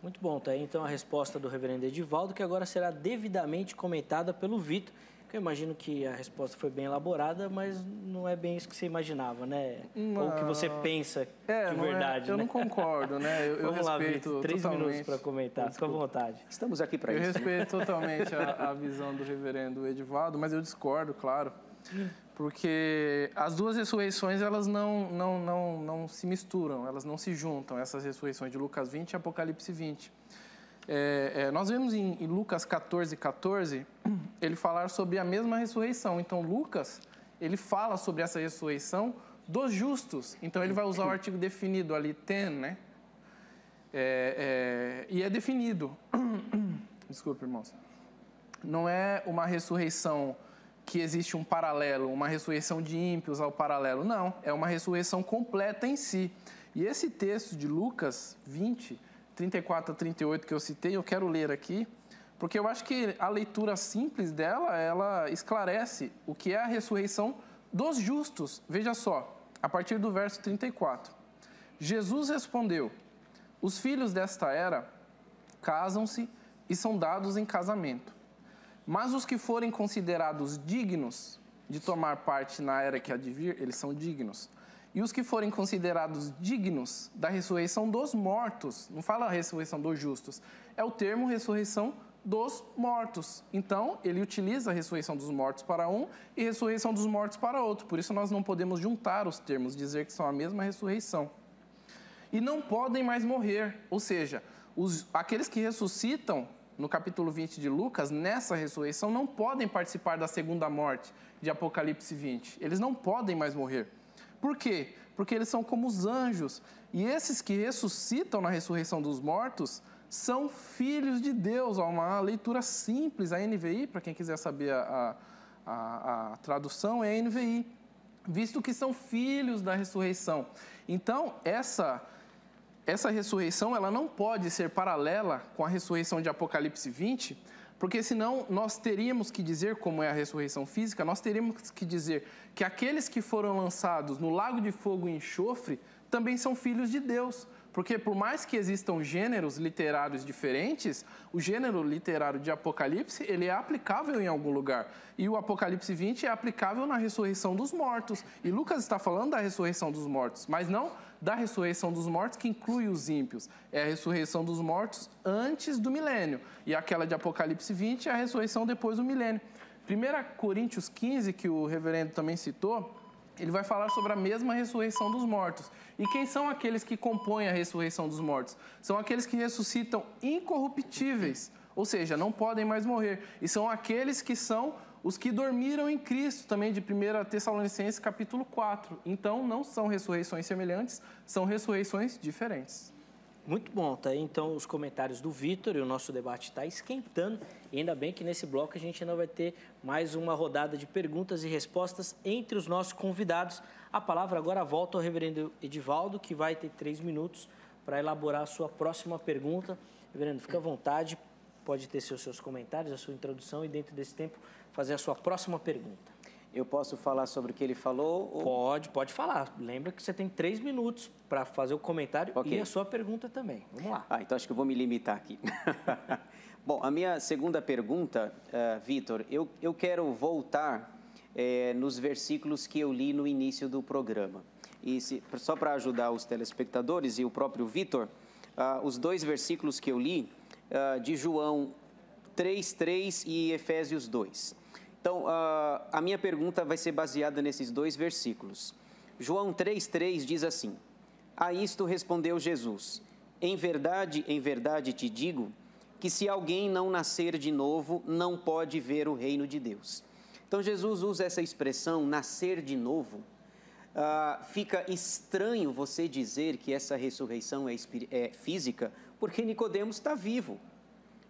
Muito bom, tá aí então a resposta do reverendo Edivaldo, que agora será devidamente comentada pelo Vitor. Eu imagino que a resposta foi bem elaborada, mas não é bem isso que você imaginava, né? Não, ou que você pensa de verdade, eu né? não concordo, né? Eu Vamos lá, respeito Vitor, 3 totalmente. minutos para comentar, fica à vontade. Estamos aqui para isso. Eu respeito totalmente a visão do reverendo Edivaldo, mas eu discordo, claro, porque as duas ressurreições, elas não se misturam, elas não se juntam, essas ressurreições de Lucas 20 e Apocalipse 20. Nós vemos em Lucas 14, ele falar sobre a mesma ressurreição. Então, Lucas, ele fala sobre essa ressurreição dos justos. Então, ele vai usar o artigo definido ali, ten, né? E é definido. Desculpe, irmãos. Não é uma ressurreição que existe um paralelo, uma ressurreição de ímpios ao paralelo. Não, é uma ressurreição completa em si. E esse texto de Lucas 20, 34 a 38 que eu citei, eu quero ler aqui, porque eu acho que a leitura simples dela, ela esclarece o que é a ressurreição dos justos. Veja só, a partir do verso 34. Jesus respondeu: os filhos desta era casam-se e são dados em casamento. Mas os que forem considerados dignos de tomar parte na era que há de vir, eles são dignos. E os que forem considerados dignos da ressurreição dos mortos, não fala a ressurreição dos justos, é o termo ressurreição dos mortos. Então, ele utiliza a ressurreição dos mortos para um e ressurreição dos mortos para outro. Por isso, nós não podemos juntar os termos, dizer que são a mesma ressurreição. E não podem mais morrer, ou seja, aqueles que ressuscitam no capítulo 20 de Lucas, nessa ressurreição, não podem participar da segunda morte de Apocalipse 20. Eles não podem mais morrer. Por quê? Porque eles são como os anjos. E esses que ressuscitam na ressurreição dos mortos são filhos de Deus. Há uma leitura simples, a NVI, para quem quiser saber a tradução, é a NVI. Visto que são filhos da ressurreição. Então, essa ressurreição ela não pode ser paralela com a ressurreição de Apocalipse 20, porque senão nós teríamos que dizer, como é a ressurreição física, nós teríamos que dizer que aqueles que foram lançados no lago de fogo e enxofre também são filhos de Deus. Porque por mais que existam gêneros literários diferentes, o gênero literário de Apocalipse, ele é aplicável em algum lugar. E o Apocalipse 20 é aplicável na ressurreição dos mortos. E Lucas está falando da ressurreição dos mortos, mas não da ressurreição dos mortos que inclui os ímpios. É a ressurreição dos mortos antes do milênio. E aquela de Apocalipse 20 é a ressurreição depois do milênio. 1 Coríntios 15, que o reverendo também citou, ele vai falar sobre a mesma ressurreição dos mortos. E quem são aqueles que compõem a ressurreição dos mortos? São aqueles que ressuscitam incorruptíveis, ou seja, não podem mais morrer. E são aqueles que são os que dormiram em Cristo, também de 1 Tessalonicenses capítulo 4. Então, não são ressurreições semelhantes, são ressurreições diferentes. Muito bom, tá aí então os comentários do Vitor e o nosso debate está esquentando. E ainda bem que nesse bloco a gente ainda vai ter mais uma rodada de perguntas e respostas entre os nossos convidados. A palavra agora volta ao reverendo Edivaldo, que vai ter 3 minutos para elaborar a sua próxima pergunta. Reverendo, fica à vontade, pode ter seus comentários, a sua introdução e dentro desse tempo fazer a sua próxima pergunta. Eu posso falar sobre o que ele falou? Ou... Pode falar. Lembra que você tem 3 minutos para fazer o comentário e a sua pergunta também. Vamos lá. Então acho que eu vou me limitar aqui. Bom, a minha segunda pergunta, Vitor, eu quero voltar nos versículos que eu li no início do programa. E só para ajudar os telespectadores e o próprio Vitor, os 2 versículos que eu li, de João 3:3 e Efésios 2. Então, a minha pergunta vai ser baseada nesses 2 versículos. João 3:3 diz assim: a isto respondeu Jesus: em verdade te digo, que se alguém não nascer de novo, não pode ver o reino de Deus. Então, Jesus usa essa expressão, nascer de novo. Fica estranho você dizer que essa ressurreição é física, porque Nicodemos está vivo.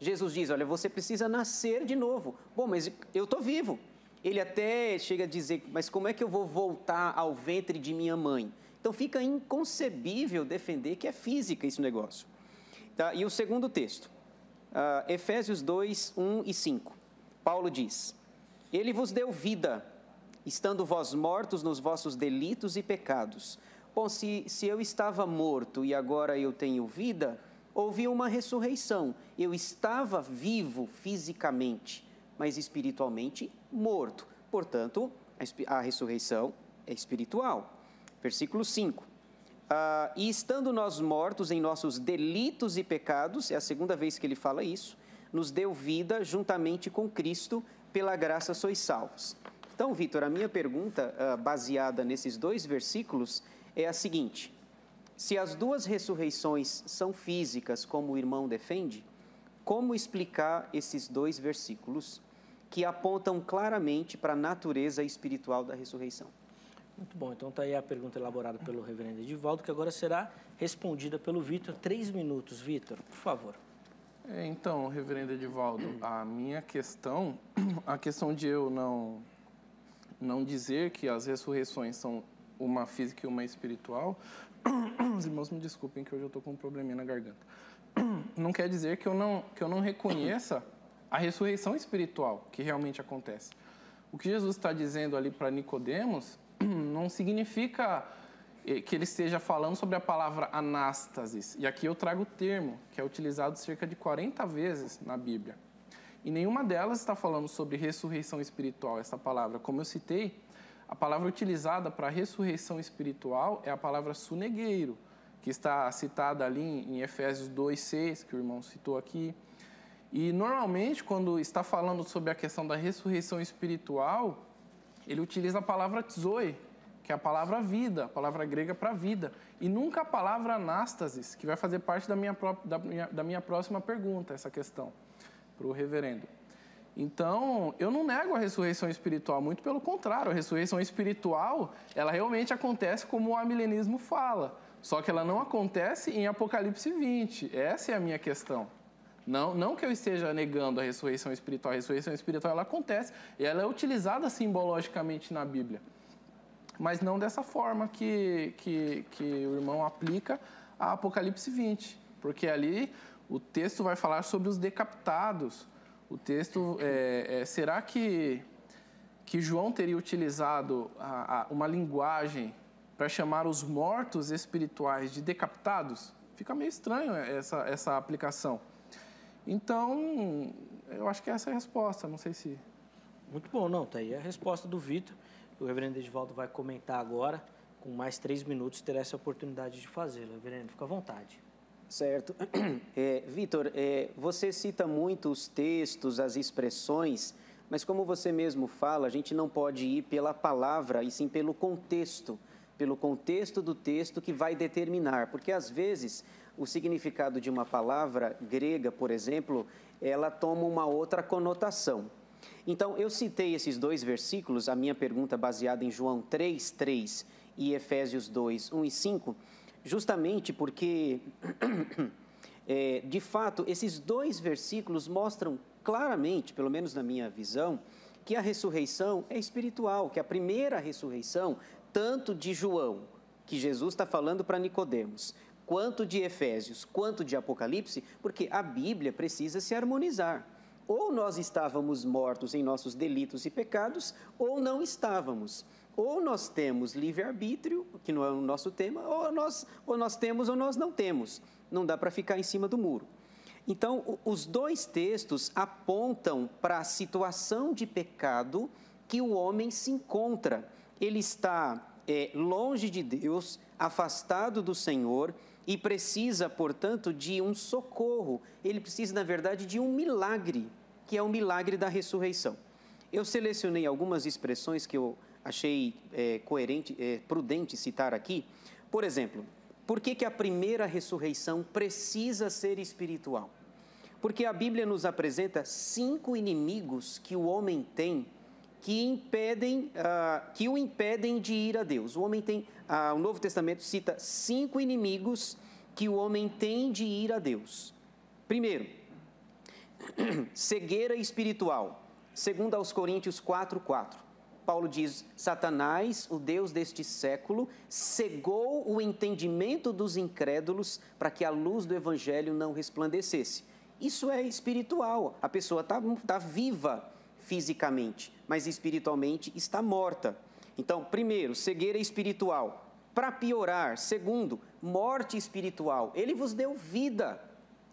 Jesus diz, olha, você precisa nascer de novo. Bom, mas eu estou vivo. Ele até chega a dizer, mas como é que eu vou voltar ao ventre de minha mãe? Então fica inconcebível defender que é física esse negócio. Tá? E o segundo texto, Efésios 2, 1 e 5. Paulo diz, ele vos deu vida, estando vós mortos nos vossos delitos e pecados. Bom, se eu estava morto e agora eu tenho vida... Houve uma ressurreição. Eu estava vivo fisicamente, mas espiritualmente morto. Portanto, a ressurreição é espiritual. Versículo 5. E estando nós mortos em nossos delitos e pecados, é a segunda vez que ele fala isso, nos deu vida juntamente com Cristo, pela graça sois salvos. Então, Vitor, a minha pergunta, baseada nesses 2 versículos, é a seguinte... Se as 2 ressurreições são físicas, como o irmão defende, como explicar esses 2 versículos que apontam claramente para a natureza espiritual da ressurreição? Muito bom. Então está aí a pergunta elaborada pelo reverendo Edivaldo, que agora será respondida pelo Vitor. 3 minutos, Vitor, por favor. Então, reverendo Edivaldo, a minha questão, a questão de eu não dizer que as ressurreições são uma física e uma espiritual, os irmãos me desculpem que hoje eu estou com um probleminha na garganta. Não quer dizer que eu não reconheça a ressurreição espiritual que realmente acontece. O que Jesus está dizendo ali para Nicodemos não significa que ele esteja falando sobre a palavra anástasis. E aqui eu trago o termo, que é utilizado cerca de 40 vezes na Bíblia. E nenhuma delas está falando sobre ressurreição espiritual, essa palavra. Como eu citei, a palavra utilizada para ressurreição espiritual é a palavra sunegueiro, que está citada ali em Efésios 2:6, que o irmão citou aqui. E, normalmente, quando está falando sobre a questão da ressurreição espiritual, ele utiliza a palavra zoe, que é a palavra vida, a palavra grega para vida, e nunca a palavra anástasis, que vai fazer parte da minha próxima pergunta, essa questão, para o reverendo. Então, eu não nego a ressurreição espiritual, muito pelo contrário, a ressurreição espiritual, ela realmente acontece como o amilenismo fala, só que ela não acontece em Apocalipse 20, essa é a minha questão. Não que eu esteja negando a ressurreição espiritual ela acontece e ela é utilizada simbologicamente na Bíblia, mas não dessa forma que o irmão aplica a Apocalipse 20, porque ali o texto vai falar sobre os decapitados. O texto, será que João teria utilizado uma linguagem para chamar os mortos espirituais de decapitados? Fica meio estranho essa aplicação. Então, eu acho que essa é a resposta, não sei se... Muito bom, não, tá aí a resposta do Vitor. O reverendo Edivaldo vai comentar agora, com mais 3 minutos, terá essa oportunidade de fazê-lo. Reverendo, fica à vontade. Certo. Vitor, você cita muito os textos, as expressões, mas como você mesmo fala, a gente não pode ir pela palavra, e sim pelo contexto do texto que vai determinar, porque às vezes o significado de uma palavra grega, por exemplo, ela toma uma outra conotação. Então, eu citei esses 2 versículos, a minha pergunta baseada em João 3:3 e Efésios 2:1-5, justamente porque, de fato, esses 2 versículos mostram claramente, pelo menos na minha visão, que a ressurreição é espiritual, que a primeira ressurreição, tanto de João, que Jesus está falando para Nicodemos, quanto de Efésios, quanto de Apocalipse, porque a Bíblia precisa se harmonizar. Ou nós estávamos mortos em nossos delitos e pecados, ou não estávamos. Ou nós temos livre-arbítrio, que não é o nosso tema, ou nós temos ou nós não temos. Não dá para ficar em cima do muro. Então, os 2 textos apontam para a situação de pecado que o homem se encontra. Ele está longe de Deus, afastado do Senhor e precisa, portanto, de um socorro. Ele precisa, na verdade, de um milagre, que é o milagre da ressurreição. Eu selecionei algumas expressões que eu achei prudente citar aqui. Por exemplo, por que a primeira ressurreição precisa ser espiritual? Porque a Bíblia nos apresenta 5 inimigos que o homem tem que o impedem de ir a Deus. O Novo Testamento cita 5 inimigos que o homem tem de ir a Deus. Primeiro, cegueira espiritual. Segundo aos Coríntios 4:4. Paulo diz: Satanás, o Deus deste século, cegou o entendimento dos incrédulos para que a luz do Evangelho não resplandecesse. Isso é espiritual. A pessoa está viva fisicamente, mas espiritualmente está morta. Então, primeiro, cegueira espiritual. Para piorar, segundo, morte espiritual. Ele vos deu vida,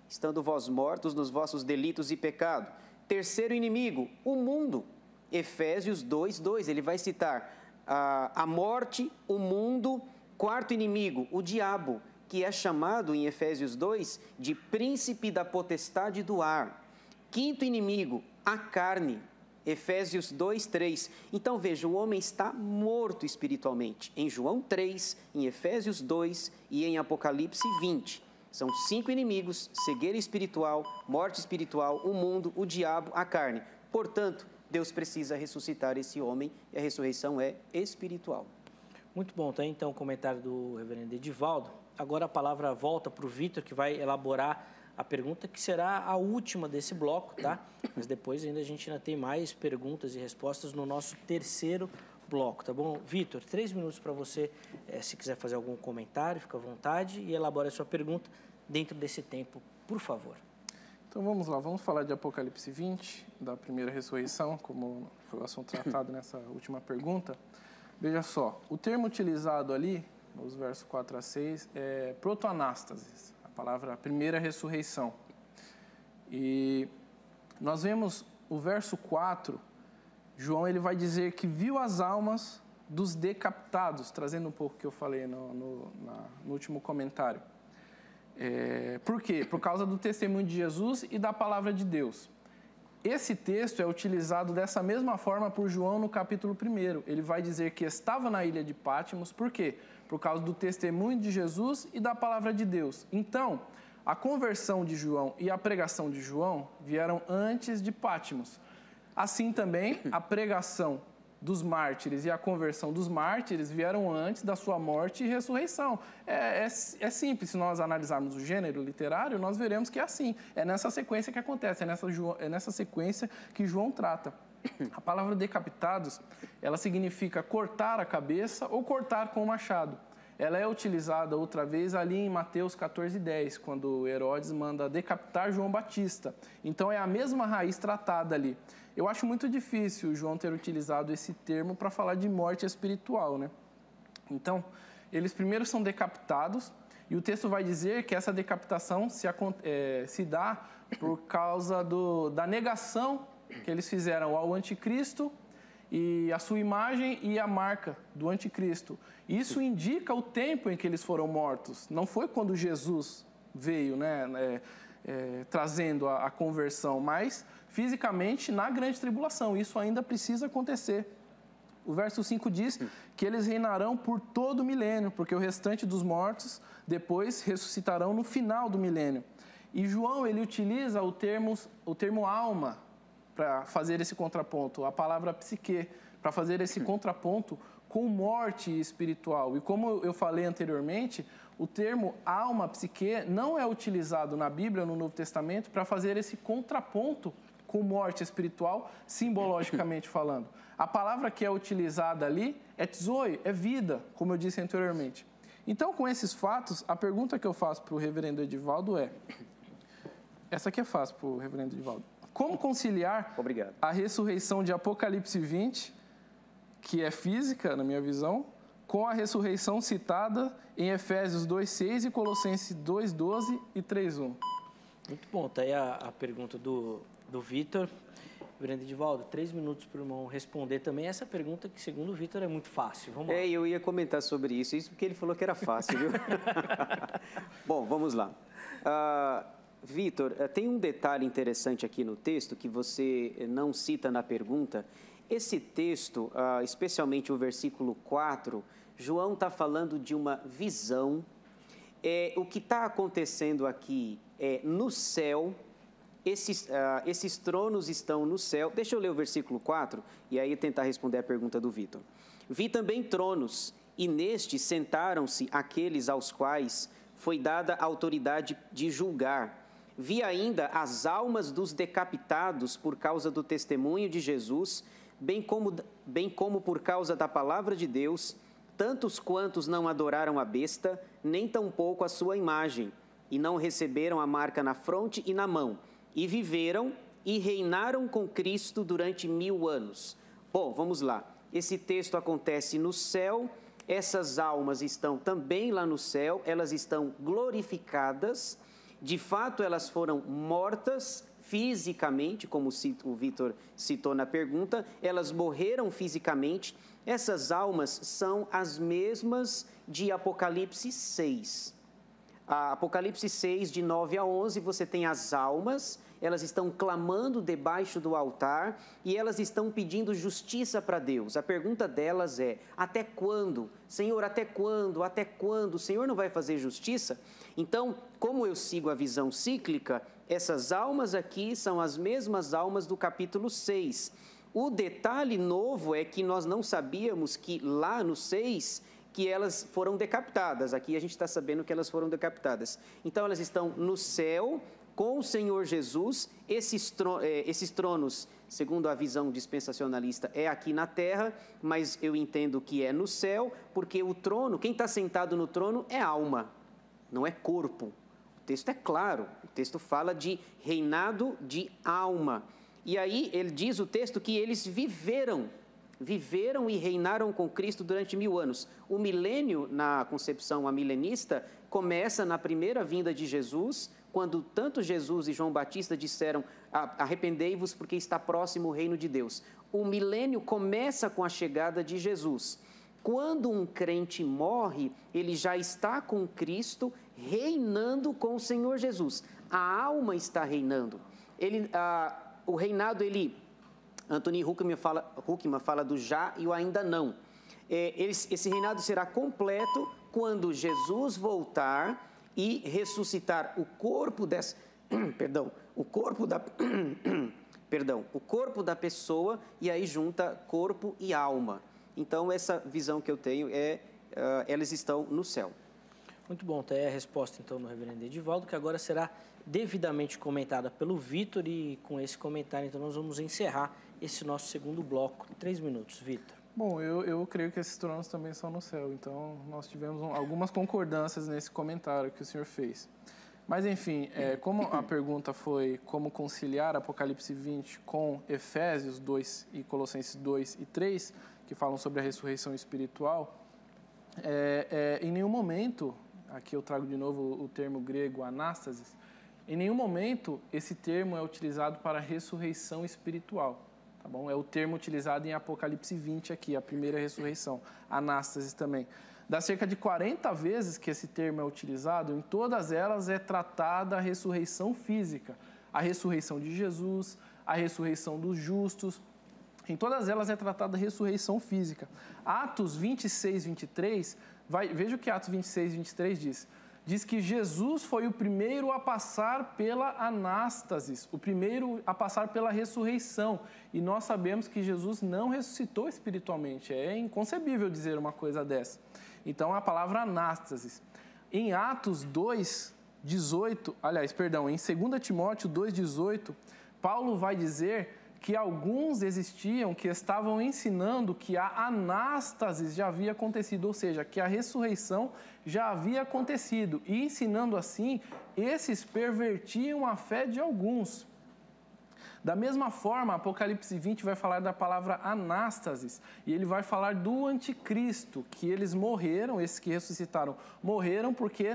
estando vós mortos nos vossos delitos e pecado. Terceiro inimigo, o mundo. Efésios 2:2, ele vai citar a morte, o mundo. Quarto inimigo, o diabo, que é chamado em Efésios 2 de príncipe da potestade do ar. Quinto inimigo, a carne. Efésios 2:3. Então veja, o homem está morto espiritualmente. Em João 3, em Efésios 2 e em Apocalipse 20. São 5 inimigos: cegueira espiritual, morte espiritual, o mundo, o diabo, a carne. Portanto, Deus precisa ressuscitar esse homem e a ressurreição é espiritual. Muito bom, tá? Então o comentário do reverendo Edivaldo. Agora a palavra volta para o Vitor, que vai elaborar a pergunta que será a última desse bloco, tá? Mas depois ainda a gente ainda tem mais perguntas e respostas no nosso terceiro bloco, tá bom? Vitor, 3 minutos para você, se quiser fazer algum comentário, fica à vontade e elabore a sua pergunta dentro desse tempo, por favor. Então vamos lá, vamos falar de Apocalipse 20, da primeira ressurreição, como foi o assunto tratado nessa última pergunta. Veja só, o termo utilizado ali, nos versos 4 a 6, é protoanástasis, a palavra primeira ressurreição. E nós vemos o verso 4, João ele vai dizer que viu as almas dos decapitados, trazendo um pouco o que eu falei no último comentário. Por quê? Por causa do testemunho de Jesus e da palavra de Deus. Esse texto é utilizado dessa mesma forma por João no capítulo 1. Ele vai dizer que estava na ilha de Pátimos, por quê? Por causa do testemunho de Jesus e da palavra de Deus. Então, a conversão de João e a pregação de João vieram antes de Pátimos. Assim também, a pregação dos mártires e a conversão dos mártires vieram antes da sua morte e ressurreição. É simples, se nós analisarmos o gênero literário, nós veremos que é assim. É nessa sequência que acontece, é nessa sequência que João trata. A palavra decapitados, ela significa cortar a cabeça ou cortar com o machado. Ela é utilizada outra vez ali em Mateus 14:10, quando Herodes manda decapitar João Batista. Então é a mesma raiz tratada ali. Eu acho muito difícil João ter utilizado esse termo para falar de morte espiritual, né? Então, eles primeiro são decapitados, e o texto vai dizer que essa decapitação se dá por causa da negação que eles fizeram ao anticristo e a sua imagem e a marca do anticristo. Isso indica o tempo em que eles foram mortos. Não foi quando Jesus veio, né, trazendo a conversão, mas fisicamente na grande tribulação. Isso ainda precisa acontecer. O verso 5 diz que eles reinarão por todo o milênio, porque o restante dos mortos depois ressuscitarão no final do milênio. E João, ele utiliza o termo alma para fazer esse contraponto, a palavra psique, para fazer esse contraponto com morte espiritual. E como eu falei anteriormente, o termo alma, psique, não é utilizado na Bíblia, no Novo Testamento, para fazer esse contraponto com morte espiritual, simbologicamente falando. A palavra que é utilizada ali é tzoi, é vida, como eu disse anteriormente. Então, com esses fatos, a pergunta que eu faço para o reverendo Edivaldo é... Essa aqui é fácil para o reverendo Edivaldo. Como conciliar a ressurreição de Apocalipse 20, que é física, na minha visão, com a ressurreição citada em Efésios 2:6 e Colossenses 2:12 e 3:1? Muito bom, tá aí a pergunta do Vitor. Reverendo Edivaldo, 3 minutos para o irmão responder também essa pergunta que, segundo o Vitor, é muito fácil. Vamos lá. Eu ia comentar sobre isso porque ele falou que era fácil, viu? Bom, vamos lá. Vitor, tem um detalhe interessante aqui no texto que você não cita na pergunta. Esse texto, especialmente o versículo 4, João está falando de uma visão. O que está acontecendo aqui é no céu. Esses tronos estão no céu. Deixa eu ler o versículo 4 e aí tentar responder a pergunta do Vitor. Vi também tronos, e nestes sentaram-se aqueles aos quais foi dada a autoridade de julgar. Vi ainda as almas dos decapitados por causa do testemunho de Jesus, bem como por causa da palavra de Deus, tantos quantos não adoraram a besta, nem tampouco a sua imagem, e não receberam a marca na fronte e na mão, e viveram e reinaram com Cristo durante 1000 anos. Bom, vamos lá. Esse texto acontece no céu, essas almas estão também lá no céu, elas estão glorificadas, de fato elas foram mortas fisicamente, como o Vitor citou na pergunta, elas morreram fisicamente. Essas almas são as mesmas de Apocalipse 6. A Apocalipse 6, de 9 a 11, você tem as almas, elas estão clamando debaixo do altar e elas estão pedindo justiça para Deus. A pergunta delas é: até quando? Senhor, até quando? Até quando? O Senhor não vai fazer justiça? Então, como eu sigo a visão cíclica, essas almas aqui são as mesmas almas do capítulo 6. O detalhe novo é que nós não sabíamos que lá no 6... que elas foram decapitadas. Aqui a gente está sabendo que elas foram decapitadas. Então, elas estão no céu, com o Senhor Jesus. Esses tronos, segundo a visão dispensacionalista, é aqui na terra, mas eu entendo que é no céu, porque o trono, quem está sentado no trono é alma, não é corpo. O texto é claro, o texto fala de reinado de alma. E aí ele diz o texto que eles viveram e reinaram com Cristo durante 1000 anos. O milênio, na concepção amilenista, começa na primeira vinda de Jesus, quando tanto Jesus e João Batista disseram: arrependei-vos porque está próximo o reino de Deus. O milênio começa com a chegada de Jesus. Quando um crente morre, ele já está com Cristo, reinando com o Senhor Jesus. A alma está reinando. O reinado, Anthony Huckman fala do já e o ainda não. Esse reinado será completo quando Jesus voltar e ressuscitar o corpo o corpo da pessoa, e aí junta corpo e alma. Então, essa visão que eu tenho elas estão no céu. Muito bom, tá aí a resposta então do reverendo Edivaldo, que agora será devidamente comentada pelo Vitor, e com esse comentário então nós vamos encerrar esse nosso segundo bloco. 3 minutos, Vitor. Bom, eu creio que esses tronos também são no céu, então nós tivemos algumas concordâncias nesse comentário que o senhor fez. Mas, enfim, como a pergunta foi como conciliar Apocalipse 20 com Efésios 2 e Colossenses 2 e 3, que falam sobre a ressurreição espiritual, em nenhum momento, aqui eu trago de novo o termo grego anástasis, em nenhum momento esse termo é utilizado para ressurreição espiritual. Tá bom? É o termo utilizado em Apocalipse 20 aqui, a primeira ressurreição, anástasis também. Das cerca de 40 vezes que esse termo é utilizado, em todas elas é tratada a ressurreição física, a ressurreição de Jesus, a ressurreição dos justos, em todas elas é tratada a ressurreição física. Atos 26, 23, veja o que Atos 26, 23 diz. Diz que Jesus foi o primeiro a passar pela anástasis, o primeiro a passar pela ressurreição. E nós sabemos que Jesus não ressuscitou espiritualmente. É inconcebível dizer uma coisa dessa. Então, a palavra anástasis. Em Atos 2, 18, em 2 Timóteo 2, 18, Paulo vai dizer que alguns existiam que estavam ensinando que a anástasis já havia acontecido, ou seja, que a ressurreição já havia acontecido. E ensinando assim, esses pervertiam a fé de alguns. Da mesma forma, Apocalipse 20 vai falar da palavra anástasis, e ele vai falar do anticristo, que eles morreram, esses que ressuscitaram, morreram porque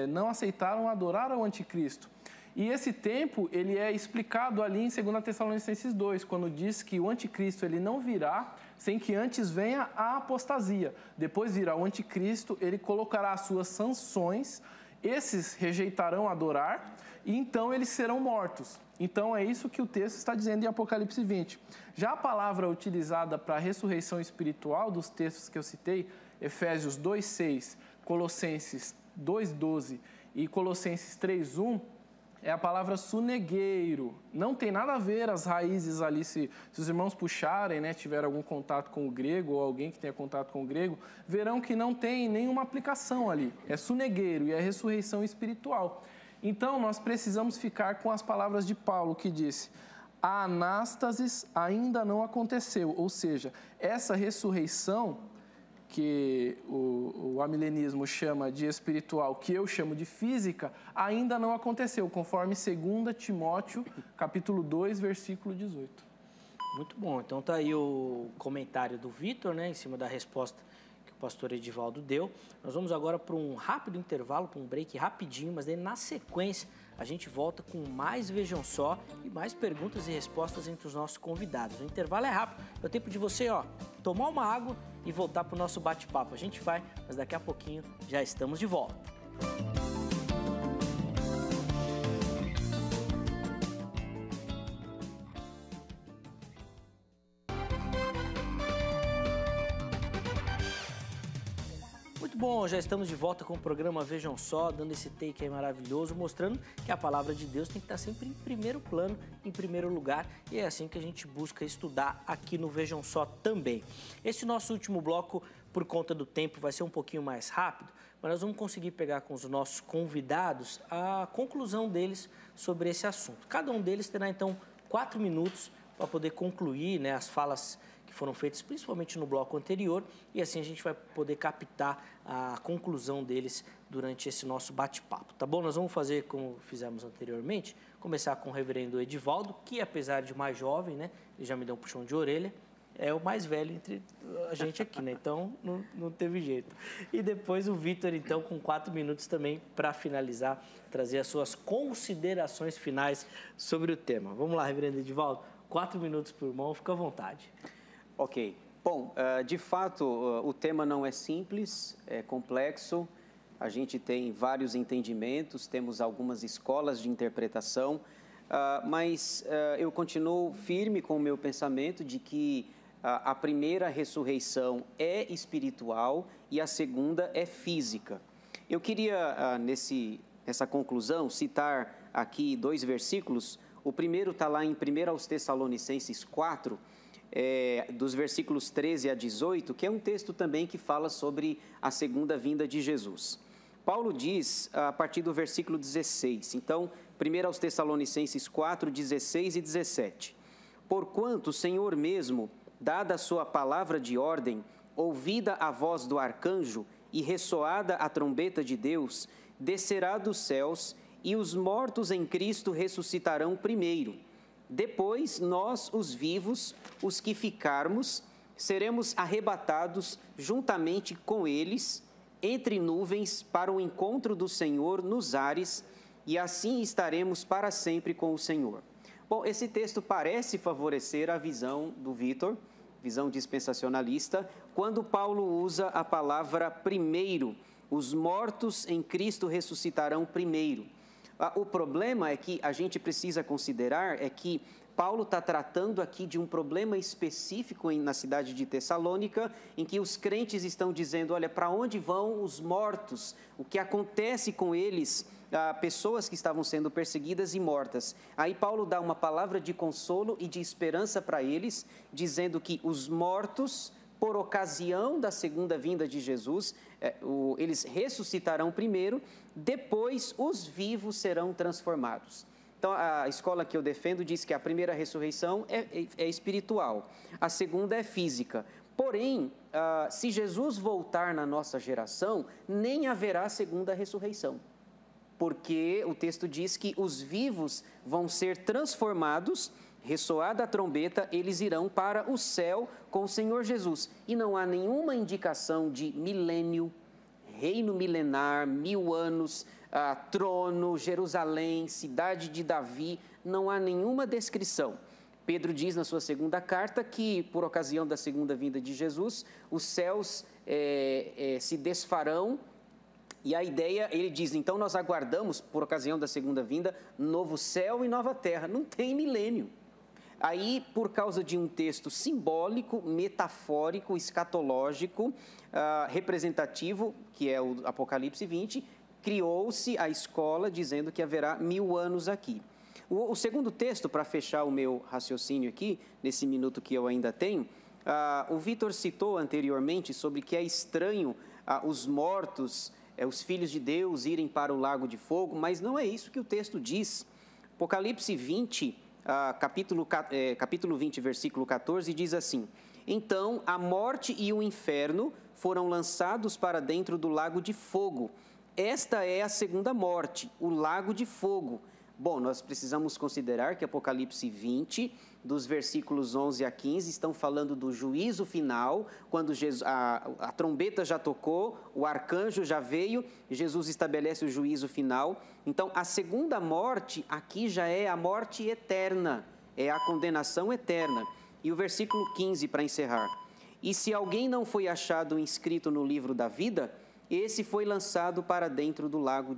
não aceitaram adorar ao anticristo. E esse tempo, ele é explicado ali em 2 Tessalonicenses 2, quando diz que o anticristo ele não virá sem que antes venha a apostasia. Depois virá o anticristo, ele colocará as suas sanções, esses rejeitarão adorar, e então eles serão mortos. Então é isso que o texto está dizendo em Apocalipse 20. Já a palavra utilizada para a ressurreição espiritual dos textos que eu citei, Efésios 2,6, Colossenses 2,12 e Colossenses 3,1, é a palavra sunegueiro. Não tem nada a ver as raízes ali, se os irmãos puxarem, tiveram algum contato com o grego, ou alguém que tenha contato com o grego, verão que não tem nenhuma aplicação ali. É sunegueiro e é ressurreição espiritual. Então, nós precisamos ficar com as palavras de Paulo, que disse: a anástasis ainda não aconteceu. Ou seja, essa ressurreição que o amilenismo chama de espiritual, que eu chamo de física, ainda não aconteceu, conforme 2 Timóteo, capítulo 2, versículo 18. Muito bom. Então tá aí o comentário do Vitor, em cima da resposta que o pastor Edivaldo deu. Nós vamos agora para um rápido intervalo, para um break rapidinho, mas daí na sequência a gente volta com mais Vejam Só e mais perguntas e respostas entre os nossos convidados. O intervalo é rápido, é o tempo de você, tomar uma água e voltar para o nosso bate-papo. A gente vai, mas daqui a pouquinho já estamos de volta. Muito Muito bom, já estamos de volta com o programa Vejam Só, dando esse take aí maravilhoso, mostrando que a palavra de Deus tem que estar sempre em primeiro plano, em primeiro lugar, e é assim que a gente busca estudar aqui no Vejam Só também. Esse nosso último bloco, por conta do tempo, vai ser um pouquinho mais rápido, mas nós vamos conseguir pegar com os nossos convidados a conclusão deles sobre esse assunto. Cada um deles terá, então, 4 minutos para poder concluir, né, as falas que foram feitas principalmente no bloco anterior, e assim a gente vai poder captar a conclusão deles durante esse nosso bate-papo, tá bom? Nós vamos fazer como fizemos anteriormente, começar com o reverendo Edivaldo, que apesar de mais jovem, né, ele já me deu um puxão de orelha, é o mais velho entre a gente aqui, né? Então não teve jeito. E depois o Vitor, então, com 4 minutos também para finalizar, trazer as suas considerações finais sobre o tema. Vamos lá, reverendo Edivaldo, 4 minutos por mão, fica à vontade. Ok. Bom, de fato, o tema não é simples, é complexo. A gente tem vários entendimentos, temos algumas escolas de interpretação, mas eu continuo firme com o meu pensamento de que a primeira ressurreição é espiritual e a segunda é física. Eu queria, nessa conclusão, citar aqui 2 versículos. O primeiro está lá em 1 aos Tessalonicenses 4, dos versículos 13 a 18, que é um texto também que fala sobre a segunda vinda de Jesus. Paulo diz, a partir do versículo 16, então, 1 aos Tessalonicenses 4, 16 e 17. Porquanto o Senhor mesmo, dada a sua palavra de ordem, ouvida a voz do arcanjo e ressoada a trombeta de Deus, descerá dos céus e os mortos em Cristo ressuscitarão primeiro. Depois, nós, os vivos, os que ficarmos, seremos arrebatados juntamente com eles, entre nuvens, para o encontro do Senhor nos ares, e assim estaremos para sempre com o Senhor. Bom, esse texto parece favorecer a visão do Vitor, visão dispensacionalista, quando Paulo usa a palavra primeiro. Os mortos em Cristo ressuscitarão primeiro. O problema é que a gente precisa considerar é que Paulo está tratando aqui de um problema específico na cidade de Tessalônica, em que os crentes estão dizendo, olha, para onde vão os mortos? O que acontece com eles? Pessoas que estavam sendo perseguidas e mortas. Aí Paulo dá uma palavra de consolo e de esperança para eles, dizendo que os mortos, por ocasião da segunda vinda de Jesus, eles ressuscitarão primeiro, depois os vivos serão transformados. Então, a escola que eu defendo diz que a primeira ressurreição é espiritual, a segunda é física. Porém, se Jesus voltar na nossa geração, nem haverá segunda ressurreição. Porque o texto diz que os vivos vão ser transformados, ressoada a trombeta, eles irão para o céu com o Senhor Jesus. E não há nenhuma indicação de milênio, reino milenar, 1000 anos, trono, Jerusalém, cidade de Davi, não há nenhuma descrição. Pedro diz na sua segunda carta que, por ocasião da segunda vinda de Jesus, os céus se desfarão. E a ideia, ele diz, então nós aguardamos, por ocasião da segunda vinda, novo céu e nova terra. Não tem milênio. Aí, por causa de um texto simbólico, metafórico, escatológico, representativo, que é o Apocalipse 20, criou-se a escola dizendo que haverá 1000 anos aqui. O segundo texto, para fechar o meu raciocínio aqui, nesse minuto que eu ainda tenho, o Vitor citou anteriormente sobre que é estranho os mortos, os filhos de Deus irem para o lago de fogo, mas não é isso que o texto diz. Apocalipse 20, capítulo 20, versículo 14, diz assim: então a morte e o inferno foram lançados para dentro do lago de fogo. Esta é a segunda morte, o lago de fogo. Bom, nós precisamos considerar que Apocalipse 20, dos versículos 11 a 15, estão falando do juízo final, quando a trombeta já tocou, o arcanjo já veio, Jesus estabelece o juízo final. Então, a segunda morte aqui já é a morte eterna, é a condenação eterna. E o versículo 15, para encerrar. E se alguém não foi achado inscrito no livro da vida, esse foi lançado para dentro do lago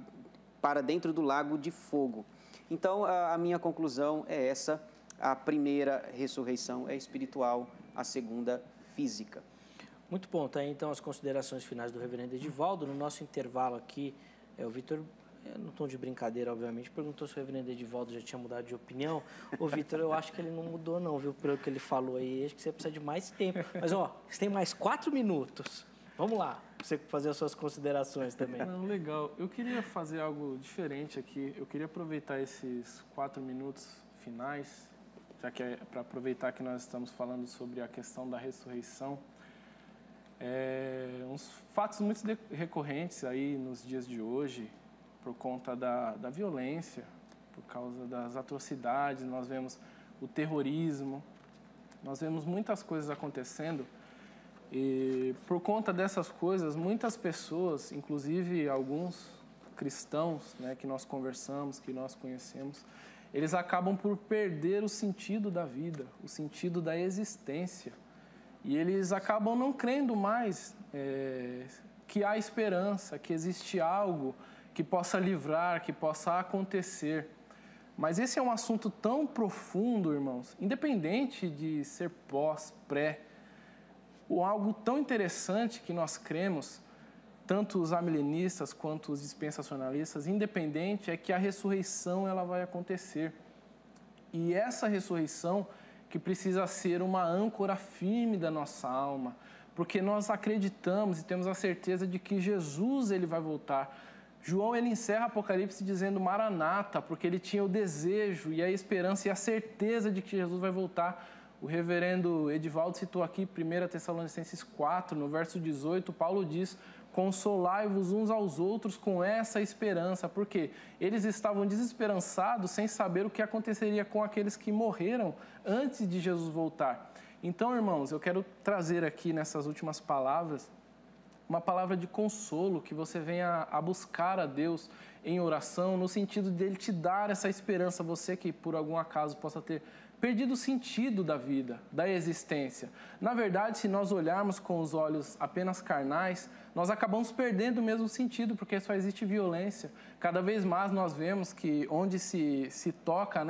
de fogo. Então, a minha conclusão é essa: a primeira ressurreição é espiritual, a segunda física. Muito bom, tá aí então as considerações finais do reverendo Edivaldo. No nosso intervalo aqui, o Vitor, no tom de brincadeira, obviamente, perguntou se o reverendo Edivaldo já tinha mudado de opinião. Ô, Vitor, eu acho que ele não mudou não, viu, pelo que ele falou aí. Acho que você precisa de mais tempo. Mas, ó, você tem mais 4 minutos. Vamos lá, pra você fazer as suas considerações também. Não, legal. Eu queria fazer algo diferente aqui. Eu queria aproveitar esses 4 minutos finais, já que é para aproveitar que nós estamos falando sobre a questão da ressurreição. Uns fatos muito recorrentes aí nos dias de hoje, por conta da violência, por causa das atrocidades, nós vemos o terrorismo, nós vemos muitas coisas acontecendo. E por conta dessas coisas, muitas pessoas, inclusive alguns cristãos, né, que nós conversamos, que nós conhecemos, eles acabam por perder o sentido da vida, o sentido da existência. E eles acabam não crendo mais que há esperança, que existe algo que possa livrar, que possa acontecer. Mas esse é um assunto tão profundo, irmãos, independente de ser pós, pré, ou algo tão interessante que nós cremos, tanto os amilenistas quanto os dispensacionalistas, independente, é que a ressurreição ela vai acontecer. E essa ressurreição que precisa ser uma âncora firme da nossa alma, porque nós acreditamos e temos a certeza de que Jesus ele vai voltar. João ele encerra Apocalipse dizendo Maranata, porque ele tinha o desejo e a esperança e a certeza de que Jesus vai voltar. O reverendo Edivaldo citou aqui 1 Tessalonicenses 4, no verso 18, Paulo diz: consolai-vos uns aos outros com essa esperança, porque eles estavam desesperançados sem saber o que aconteceria com aqueles que morreram antes de Jesus voltar. Então, irmãos, eu quero trazer aqui nessas últimas palavras uma palavra de consolo, que você venha a buscar a Deus em oração, no sentido de Ele te dar essa esperança, você que por algum acaso possa ter perdido o sentido da vida, da existência. Na verdade, se nós olharmos com os olhos apenas carnais, nós acabamos perdendo o mesmo sentido, porque só existe violência. Cada vez mais nós vemos que onde se toca,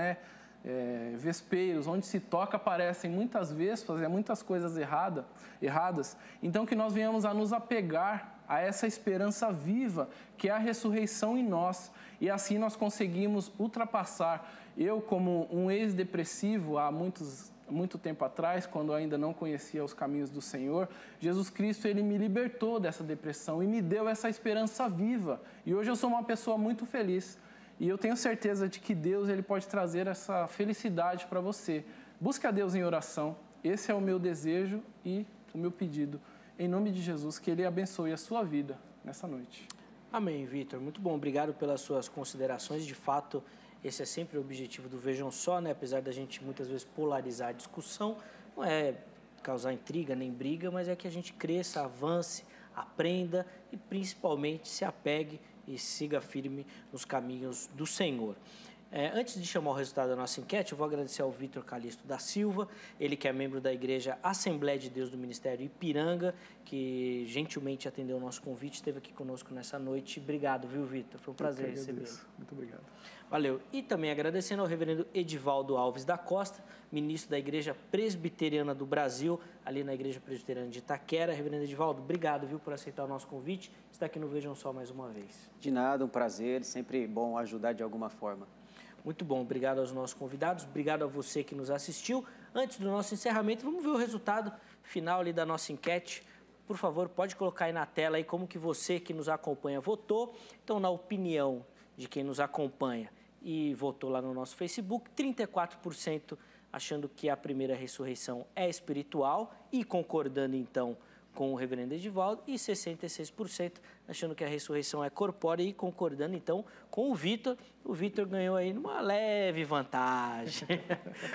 vespeiros, onde se toca aparecem muitas vespas, muitas coisas erradas. Então que nós venhamos a nos apegar a essa esperança viva, que é a ressurreição em nós. E assim nós conseguimos ultrapassar. Eu, como um ex-depressivo há muito tempo atrás, quando eu ainda não conhecia os caminhos do Senhor, Jesus Cristo ele me libertou dessa depressão e me deu essa esperança viva. E hoje eu sou uma pessoa muito feliz. E eu tenho certeza de que Deus ele pode trazer essa felicidade para você. Busque a Deus em oração. Esse é o meu desejo e o meu pedido. Em nome de Jesus, que Ele abençoe a sua vida nessa noite. Amém, Vitor. Muito bom. Obrigado pelas suas considerações. De fato, esse é sempre o objetivo do Vejam Só, né? Apesar da gente muitas vezes polarizar a discussão, não é causar intriga nem briga, mas é que a gente cresça, avance, aprenda e principalmente se apegue e siga firme nos caminhos do Senhor. Antes de chamar o resultado da nossa enquete, eu vou agradecer ao Vitor Calixto da Silva, ele que é membro da Igreja Assembleia de Deus do Ministério Ipiranga, que gentilmente atendeu o nosso convite, esteve aqui conosco nessa noite. Obrigado, viu, Vitor? Foi um prazer recebê-lo. Muito obrigado. Valeu. E também agradecendo ao reverendo Edivaldo Alves da Costa, ministro da Igreja Presbiteriana do Brasil, ali na Igreja Presbiteriana de Itaquera. Reverendo Edivaldo, obrigado, viu, por aceitar o nosso convite. Está aqui no Vejam Só mais uma vez. De nada, um prazer, sempre bom ajudar de alguma forma. Muito bom, obrigado aos nossos convidados, obrigado a você que nos assistiu. Antes do nosso encerramento, vamos ver o resultado final ali da nossa enquete. Por favor, pode colocar aí na tela aí como que você que nos acompanha votou. Então, na opinião de quem nos acompanha e votou lá no nosso Facebook, 34% achando que a primeira ressurreição é espiritual e concordando então com o reverendo Edivaldo, e 66% achando que a ressurreição é corpórea e concordando então com o Vitor. O Vitor ganhou aí numa leve vantagem,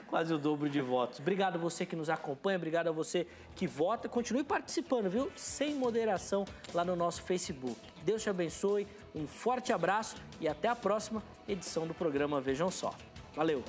quase o dobro de votos. Obrigado a você que nos acompanha, obrigado a você que vota. Continue participando, viu? Sem moderação lá no nosso Facebook. Deus te abençoe, um forte abraço e até a próxima edição do programa Vejam Só. Valeu!